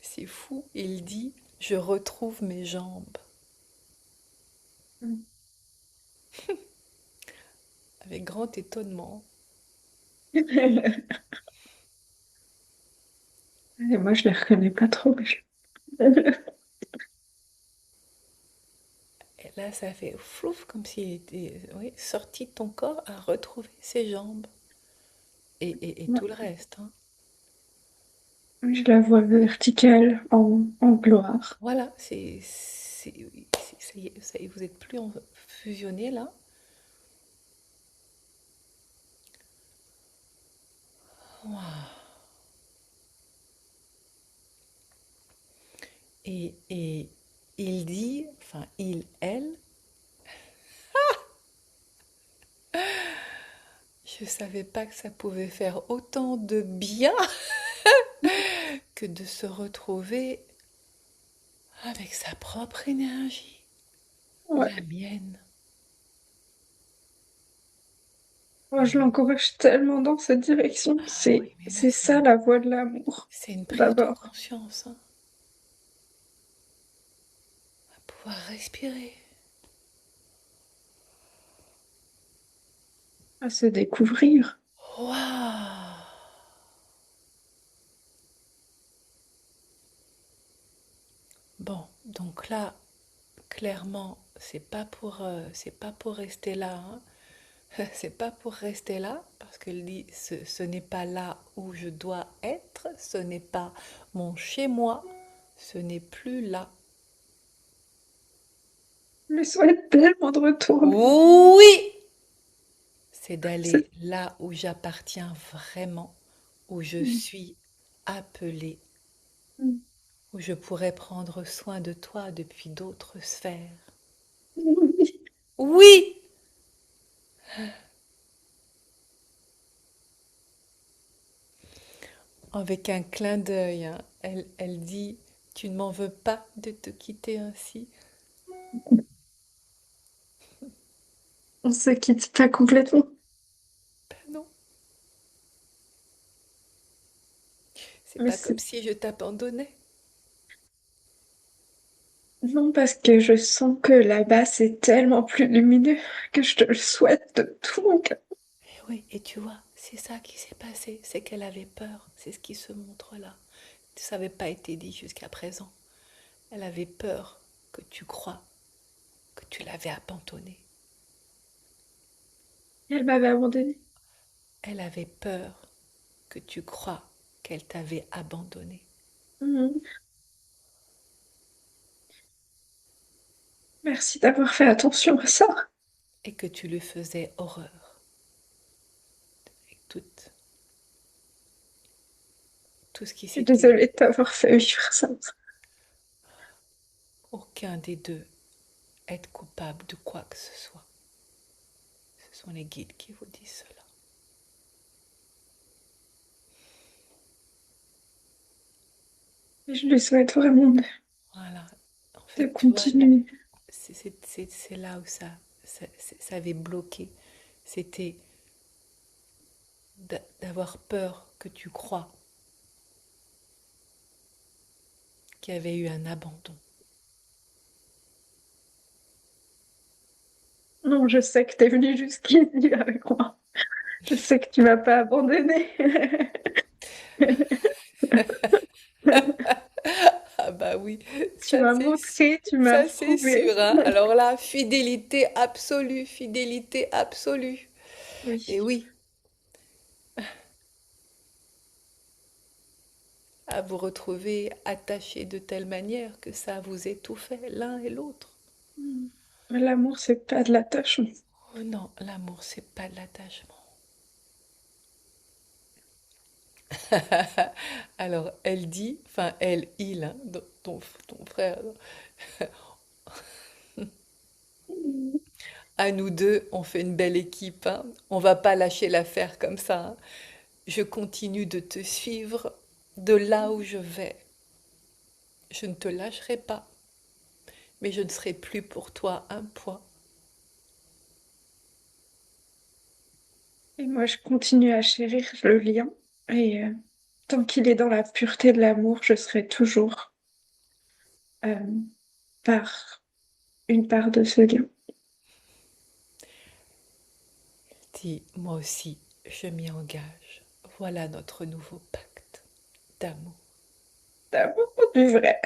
c'est fou. Il dit, je retrouve mes jambes. Avec grand étonnement. Et moi, je les reconnais pas trop. Et là ça fait flouf, comme s'il était, oui, sorti de ton corps à retrouver ses jambes. Et tout le reste, hein. Je la vois verticale en gloire. Voilà, ça y est, vous êtes plus fusionnés là. Waouh. Et il dit, enfin il, elle, je savais pas que ça pouvait faire autant de bien que de se retrouver avec sa propre énergie, Ouais. la mienne. Moi, je l'encourage tellement dans cette direction. Ah oui, C'est, mais là c'est ça la voie de l'amour, c'est une prise de d'abord. conscience, hein. Pouvoir respirer. À se découvrir. Waouh. Bon, donc là, clairement, c'est pas pour rester là, hein. C'est pas pour rester là, parce que ce n'est pas là où je dois être, ce n'est pas mon chez-moi, ce n'est plus là. Je lui souhaite tellement de retourner. Oui, c'est C'est- d'aller là où j'appartiens vraiment, où je suis appelée, où je pourrais prendre soin de toi depuis d'autres sphères. Oui, avec un clin d'œil, hein, elle dit, tu ne m'en veux pas de te quitter ainsi. On se quitte pas complètement. Ben non, c'est Mais pas comme c'est si je t'abandonnais. non, parce que je sens que là-bas, c'est tellement plus lumineux que je te le souhaite de tout mon cœur. Et oui, et tu vois, c'est ça qui s'est passé, c'est qu'elle avait peur, c'est ce qui se montre là. Ça n'avait pas été dit jusqu'à présent. Elle avait peur que tu crois que tu l'avais abandonnée. Elle m'avait abandonnée. Elle avait peur que tu crois qu'elle t'avait abandonnée. Mhm. Merci d'avoir fait attention à ça. Et que tu lui faisais horreur. Avec tout ce qui Je suis s'était... désolée de t'avoir fait vivre ça. Aucun des deux est coupable de quoi que ce soit. Ce sont les guides qui vous disent cela. Et je lui souhaite vraiment Voilà. En de fait, tu vois, là, continuer. c'est là où ça avait bloqué. C'était d'avoir peur que tu crois qu'il y avait eu un abandon. Non, je sais que t'es venue jusqu'ici avec moi. Je sais que tu m'as pas abandonnée. Ah bah oui, Tu m'as montré, tu m'as ça c'est prouvé. sûr, hein. Alors là, fidélité absolue, fidélité absolue. Et Oui. oui, à vous retrouver attachés de telle manière que ça vous étouffait l'un et l'autre. L'amour, c'est pas de l'attachement. Oh non, l'amour, c'est pas de l'attachement. Alors, elle dit, enfin, elle, il, hein, ton frère, à nous deux, on fait une belle équipe, hein. On va pas lâcher l'affaire comme ça, hein. Je continue de te suivre de là où je vais. Je ne te lâcherai pas, mais je ne serai plus pour toi un poids. Et moi, je continue à chérir le lien. Et tant qu'il est dans la pureté de l'amour, je serai toujours euh, par une part de ce lien. Dis, moi aussi, je m'y engage. Voilà notre nouveau pacte d'amour. D'amour du vrai.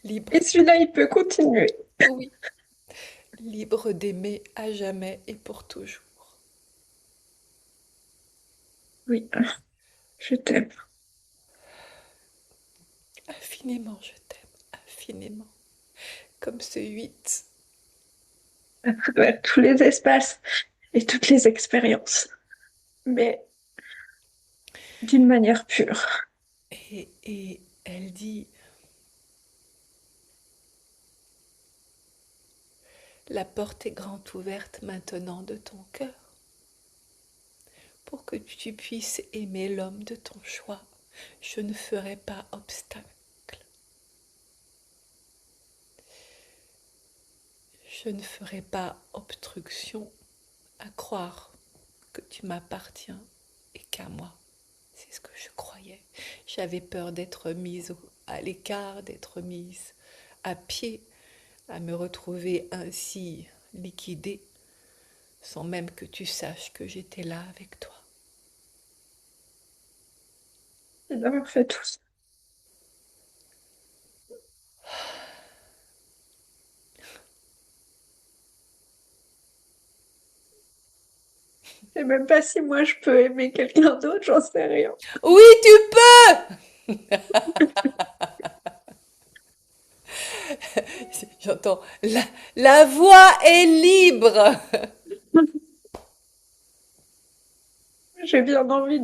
Libre, Et celui-là, il peut continuer. oui, libre d'aimer à jamais et pour toujours. Oui, je t'aime. Infiniment, je t'aime, infiniment. Comme ce 8. À travers tous les espaces et toutes les expériences. Mais d'une manière pure. Et elle dit, la porte est grande ouverte maintenant de ton cœur pour que tu puisses aimer l'homme de ton choix. Je ne ferai pas obstacle. Je ne ferai pas obstruction à croire que tu m'appartiens et qu'à moi. C'est ce que je croyais. J'avais peur d'être mise à l'écart, d'être mise à pied, à me retrouver ainsi liquidée, sans même que tu saches que j'étais là avec toi. Et d'avoir fait tout ça. Je sais même pas si moi je peux aimer quelqu'un d'autre, j'en sais rien. Oui, tu peux. J'entends, la voix est libre. J'ai bien envie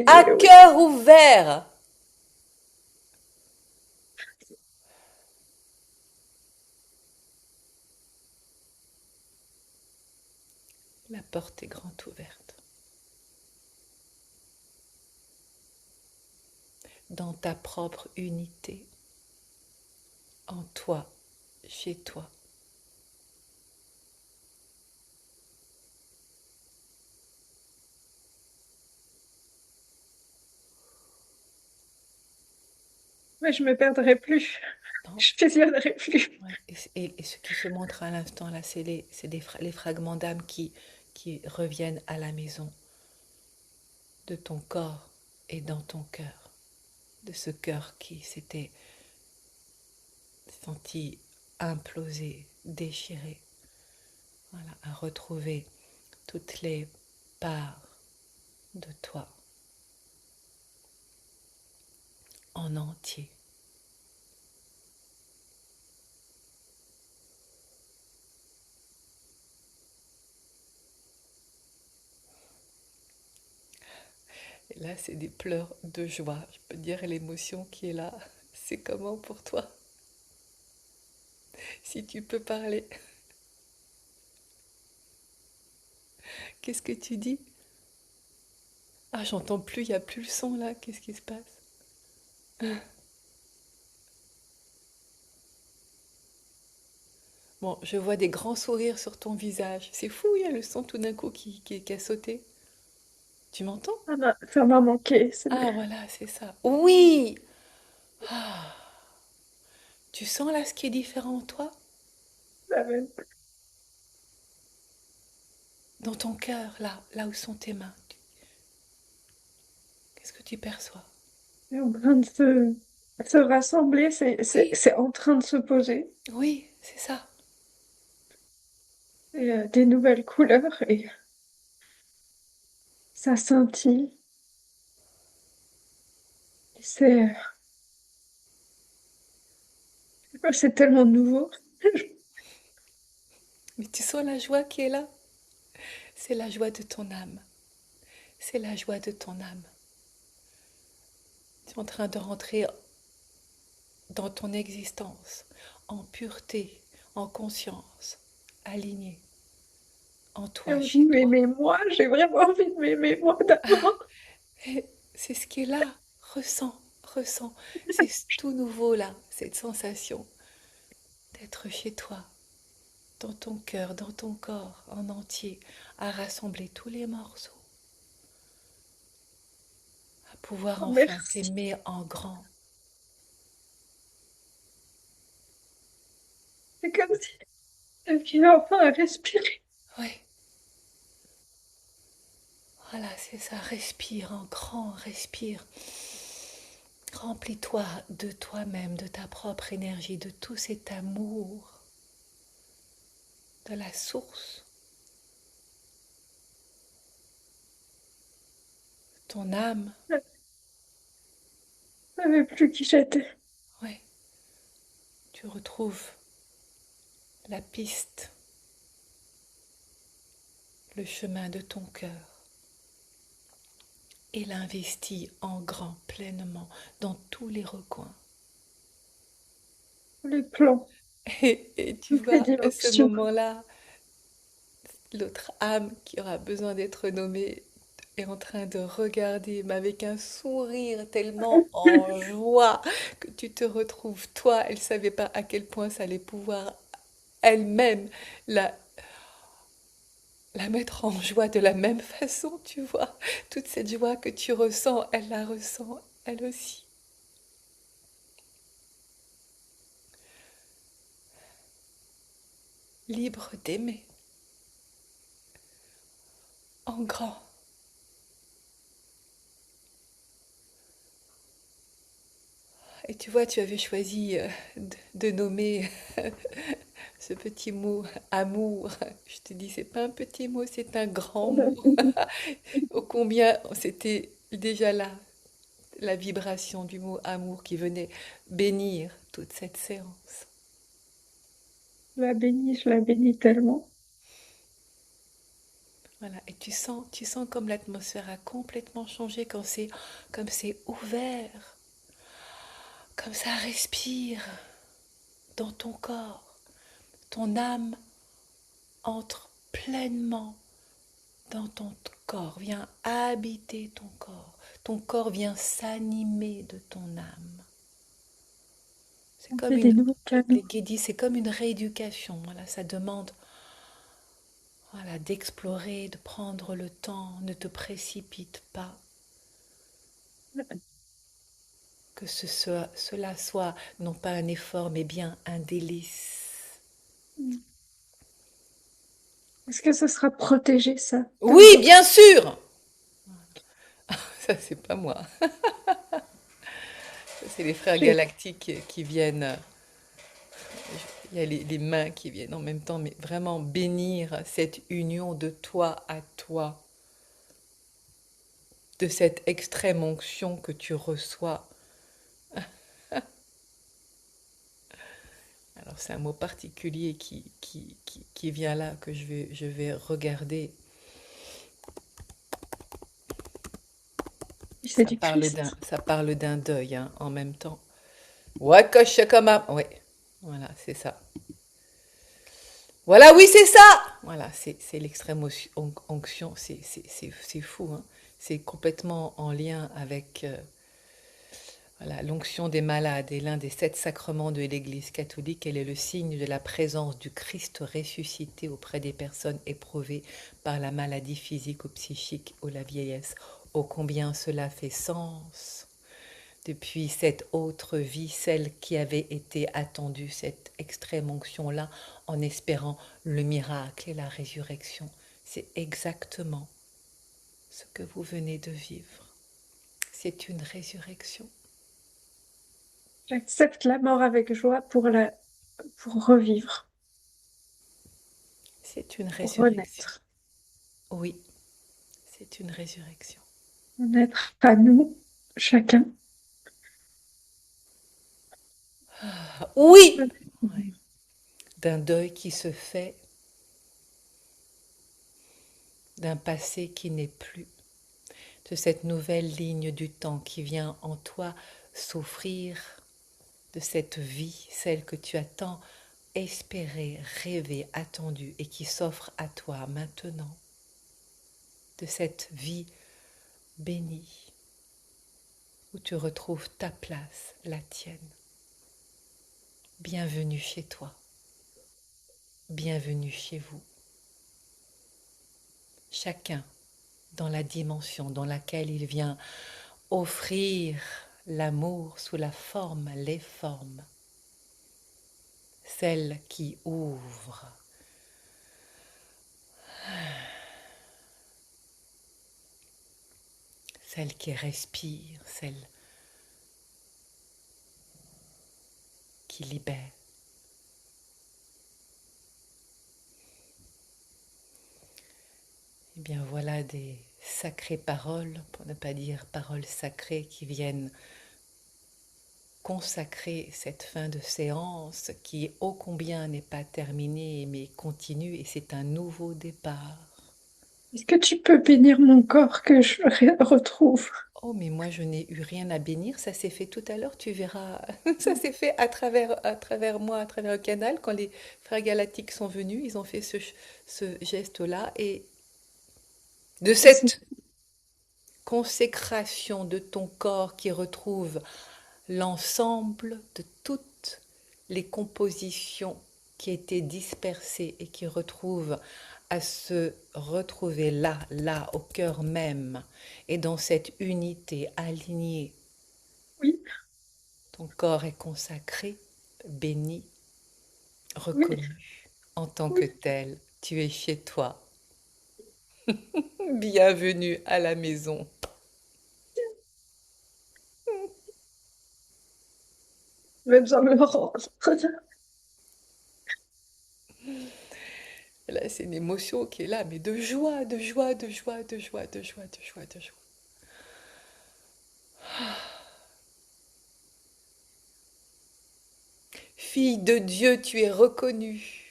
À d'essayer, oui. cœur ouvert. La porte est grande ouverte. Dans ta propre unité, en toi, chez toi. Mais je me perdrai plus. Non. Je fusionnerai plus. Ouais. Et ce qui se montre à l'instant là, les fragments d'âme qui reviennent à la maison de ton corps et dans ton cœur, de ce cœur qui s'était senti imploser, déchirer, voilà, à retrouver toutes les parts de toi en entier. Et là, c'est des pleurs de joie. Je peux te dire l'émotion qui est là. C'est comment pour toi, si tu peux parler? Qu'est-ce que tu dis? Ah, j'entends plus, il n'y a plus le son là. Qu'est-ce qui se passe? Bon, je vois des grands sourires sur ton visage. C'est fou, il y a le son tout d'un coup qui a sauté. Tu m'entends? Ça m'a manqué. Ah, voilà, c'est ça. Oui! Ah, tu sens là ce qui est différent en toi? La même. Dans ton cœur, là où sont tes mains. Qu'est-ce que tu perçois? C'est en train de se rassembler, Oui, c'est en train de se poser. oui, c'est ça. Et, des nouvelles couleurs et ça scintille. C'est c'est tellement nouveau. Mais tu sens la joie qui est là? C'est la joie de ton âme. C'est la joie de ton âme. Tu es en train de rentrer dans ton existence en pureté, en conscience, aligné en J'ai toi, envie chez de toi. m'aimer moi, j'ai vraiment envie de m'aimer moi d'abord. Et c'est ce qui est là. Ressens, ressens. C'est tout nouveau là, cette sensation d'être chez toi, dans ton cœur, dans ton corps en entier, à rassembler tous les morceaux, à pouvoir Oh, enfin merci. t'aimer en grand. C'est comme si j'arrivais enfin à respirer. Oui, voilà, c'est ça. Respire en grand, respire. Remplis-toi de toi-même, de ta propre énergie, de tout cet amour, de la source, ton âme. Je savais plus qui j'étais. Oui, tu retrouves la piste, le chemin de ton cœur et l'investis en grand, pleinement, dans tous les recoins. Les plans, Et tu toutes les vois, à ce dimensions. moment-là, l'autre âme qui aura besoin d'être nommée est en train de regarder, mais avec un sourire tellement en joie que tu te retrouves, toi, elle ne savait pas à quel point ça allait pouvoir elle-même la, la mettre en joie de la même façon, tu vois. Toute cette joie que tu ressens, elle la ressent, elle aussi. Libre d'aimer, en grand. Et tu vois, tu avais choisi de nommer ce petit mot amour. Je te dis, c'est pas un petit mot, c'est un grand mot. Ô combien c'était déjà là, la vibration du mot amour qui venait bénir toute cette séance. Je la bénis tellement. Voilà. Et tu sens comme l'atmosphère a complètement changé quand comme c'est ouvert, comme ça respire dans ton corps. Ton âme entre pleinement dans ton corps, vient habiter ton corps. Ton corps vient s'animer de ton âme. C'est On comme fait des une, nouveaux canaux. les guédis, c'est comme une rééducation. Voilà, ça demande, voilà, d'explorer, de prendre le temps. Ne te précipite pas. Que cela soit non pas un effort, mais bien un délice. Est-ce que ça sera protégé, ça, Oui, d'abord? bien sûr. Ça, c'est pas moi. Ça, c'est les frères J'ai galactiques qui viennent. Il y a les mains qui viennent en même temps, mais vraiment bénir cette union de toi à toi, de cette extrême onction que tu reçois. Alors c'est un mot particulier qui vient là, que je vais regarder. C'est du Christ. Ça parle d'un deuil hein, en même temps. Wakoshakama. Ouais, voilà, c'est ça. Voilà, oui, c'est ça. Voilà, c'est l'extrême onction. C'est fou. Hein. C'est complètement en lien avec voilà, l'onction des malades est l'un des 7 sacrements de l'Église catholique. Elle est le signe de la présence du Christ ressuscité auprès des personnes éprouvées par la maladie physique ou psychique ou la vieillesse. Ô combien cela fait sens depuis cette autre vie, celle qui avait été attendue, cette extrême onction-là, en espérant le miracle et la résurrection. C'est exactement ce que vous venez de vivre. C'est une résurrection. J'accepte la mort avec joie pour revivre, C'est une pour résurrection. renaître. Oui, c'est une résurrection. Renaître à nous, chacun. Oui, ouais. D'un deuil qui se fait, d'un passé qui n'est plus, de cette nouvelle ligne du temps qui vient en toi s'offrir, de cette vie, celle que tu as tant espérée, rêvée, attendue et qui s'offre à toi maintenant, de cette vie bénie où tu retrouves ta place, la tienne. Bienvenue chez toi, bienvenue chez vous. Chacun dans la dimension dans laquelle il vient offrir l'amour sous la forme, les formes, celle qui ouvre, celle qui respire, celle qui libère. Eh bien voilà des sacrées paroles, pour ne pas dire paroles sacrées, qui viennent consacrer cette fin de séance qui ô combien n'est pas terminée mais continue et c'est un nouveau départ. Est-ce que tu peux bénir mon corps que je retrouve? Oh mais moi je n'ai eu rien à bénir, ça s'est fait tout à l'heure, tu verras. Ça s'est fait à travers moi, à travers le canal, quand les frères galatiques sont venus, ils ont fait ce geste-là et de cette consécration de ton corps qui retrouve l'ensemble de toutes les compositions qui étaient dispersées et qui retrouvent à se retrouver là, là, au cœur même, et dans cette unité alignée. Oui, Ton corps est consacré, béni, oui, reconnu en tant que oui. tel. Tu es chez toi. Bienvenue à la maison. Je vais besoin me rendre. Là, c'est une émotion qui est là, mais de joie, de joie, de joie, de joie, de joie, de joie, de joie. Fille de Dieu, tu es reconnue.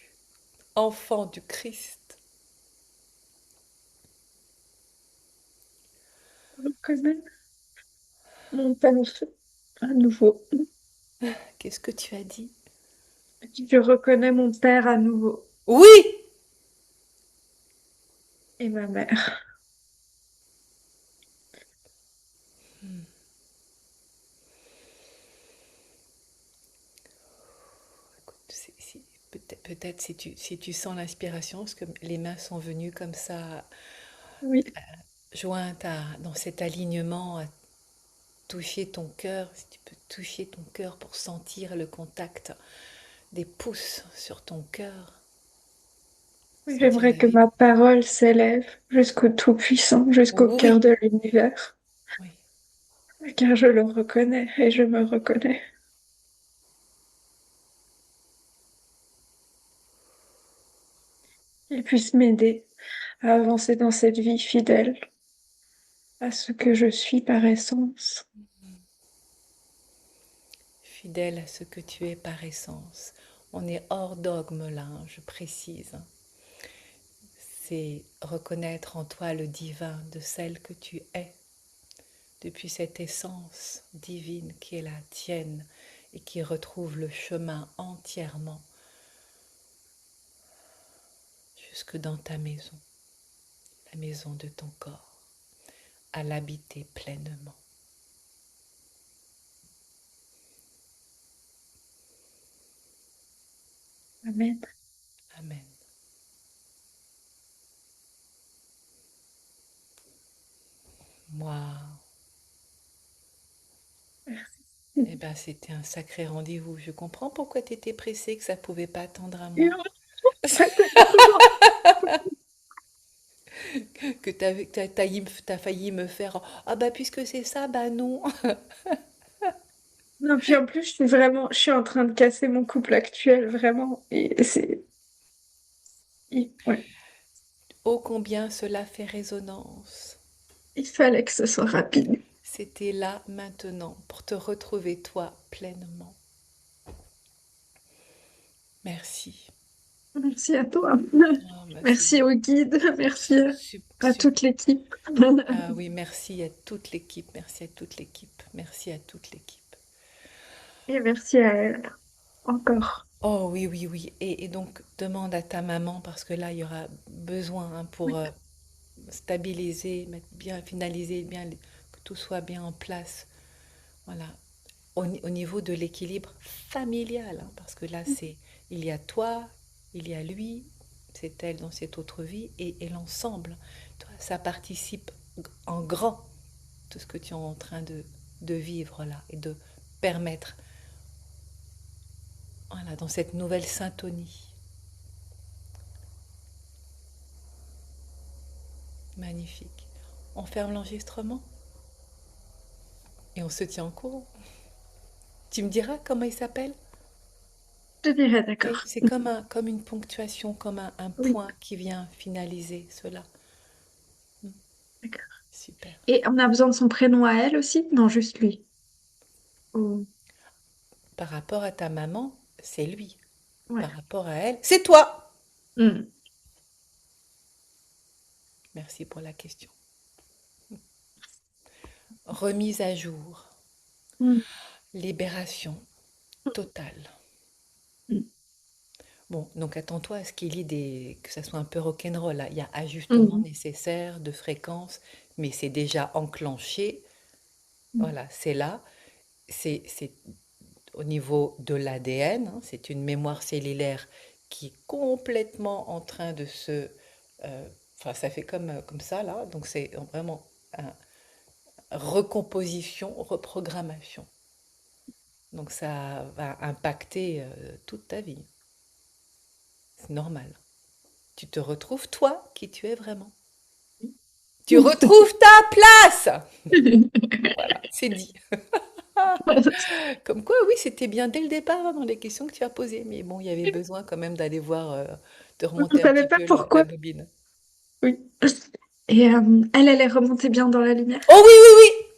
Enfant du Christ. Je reconnais mon père à nouveau. Qu'est-ce que tu as dit? Je reconnais mon père à nouveau Oui! et ma mère. Peut-être si tu sens l'inspiration, parce que les mains sont venues comme ça, Oui, jointes dans cet alignement, à toucher ton cœur, si tu peux toucher ton cœur pour sentir le contact des pouces sur ton cœur, sentir j'aimerais la que vie. ma parole s'élève jusqu'au Tout-Puissant, jusqu'au cœur Oui, de l'univers, oui. car je le reconnais et je me reconnais. qu'il puisse m'aider à avancer dans cette vie fidèle à ce que je suis par essence. Fidèle à ce que tu es par essence. On est hors dogme là, hein, je précise. C'est reconnaître en toi le divin de celle que tu es, depuis cette essence divine qui est la tienne et qui retrouve le chemin entièrement jusque dans ta maison, la maison de ton corps, à l'habiter pleinement. Amen. Amen. Waouh. Eh bien, c'était un sacré rendez-vous. Je comprends pourquoi tu étais pressée, que ça pouvait pas attendre un mois. Ça connaît toujours. Que t'as failli me faire ah bah puisque c'est ça, bah non. Non, puis en plus, je suis en train de casser mon couple actuel, vraiment. Et ouais, Ô combien cela fait résonance. il fallait que ce soit rapide. C'était là maintenant pour te retrouver toi pleinement. Merci. Merci à toi. Ah, bah, Merci au guide. Merci à toute super. l'équipe. Ah oui, merci à toute l'équipe. Merci à toute l'équipe. Merci à toute l'équipe. Et merci à elle encore. Oh oui, oui, oui. Et donc, demande à ta maman parce que là, il y aura besoin hein, pour Oui, stabiliser, mettre bien, finaliser, bien, que tout soit bien en place. Voilà. Au niveau de l'équilibre familial, hein, parce que là, c'est, il y a toi, il y a lui, c'est elle dans cette autre vie, et l'ensemble. Toi, ça participe en grand tout ce que tu es en train de vivre là, et de permettre, voilà, dans cette nouvelle syntonie. Magnifique. On ferme l'enregistrement et on se tient en courant. Tu me diras comment il s'appelle? je dirais Oui, d'accord. c'est comme une ponctuation, comme un Oui, point qui vient finaliser cela. d'accord. Super. Et on a besoin de son prénom à elle aussi? Non, juste lui. Oh, Par rapport à ta maman, c'est lui. ouais. Par rapport à elle, c'est toi. Hmm. Merci pour la question. Remise à jour. Hmm. Libération totale. Hmm. Bon, donc attends-toi à ce qu'il y ait que ça soit un peu rock'n'roll, là. Il y a ajustement Hmm. nécessaire de fréquence, mais c'est déjà enclenché. Hmm. Voilà, c'est là. C'est au niveau de l'ADN, hein, c'est une mémoire cellulaire qui est complètement en train de se... Enfin, ça fait comme ça, là. Donc c'est vraiment un recomposition, reprogrammation. Donc ça va impacter toute ta vie. C'est normal. Tu te retrouves toi qui tu es vraiment. Tu retrouves ta place. Voilà, c'est dit. Comme quoi, oui, c'était bien dès le départ hein, dans les questions que tu as posées. Mais bon, il y avait besoin quand même d'aller voir, de On remonter ne un savait petit pas peu la pourquoi. bobine. Oui. Et elle est remontée bien dans la lumière. Oh oui, oui, oui.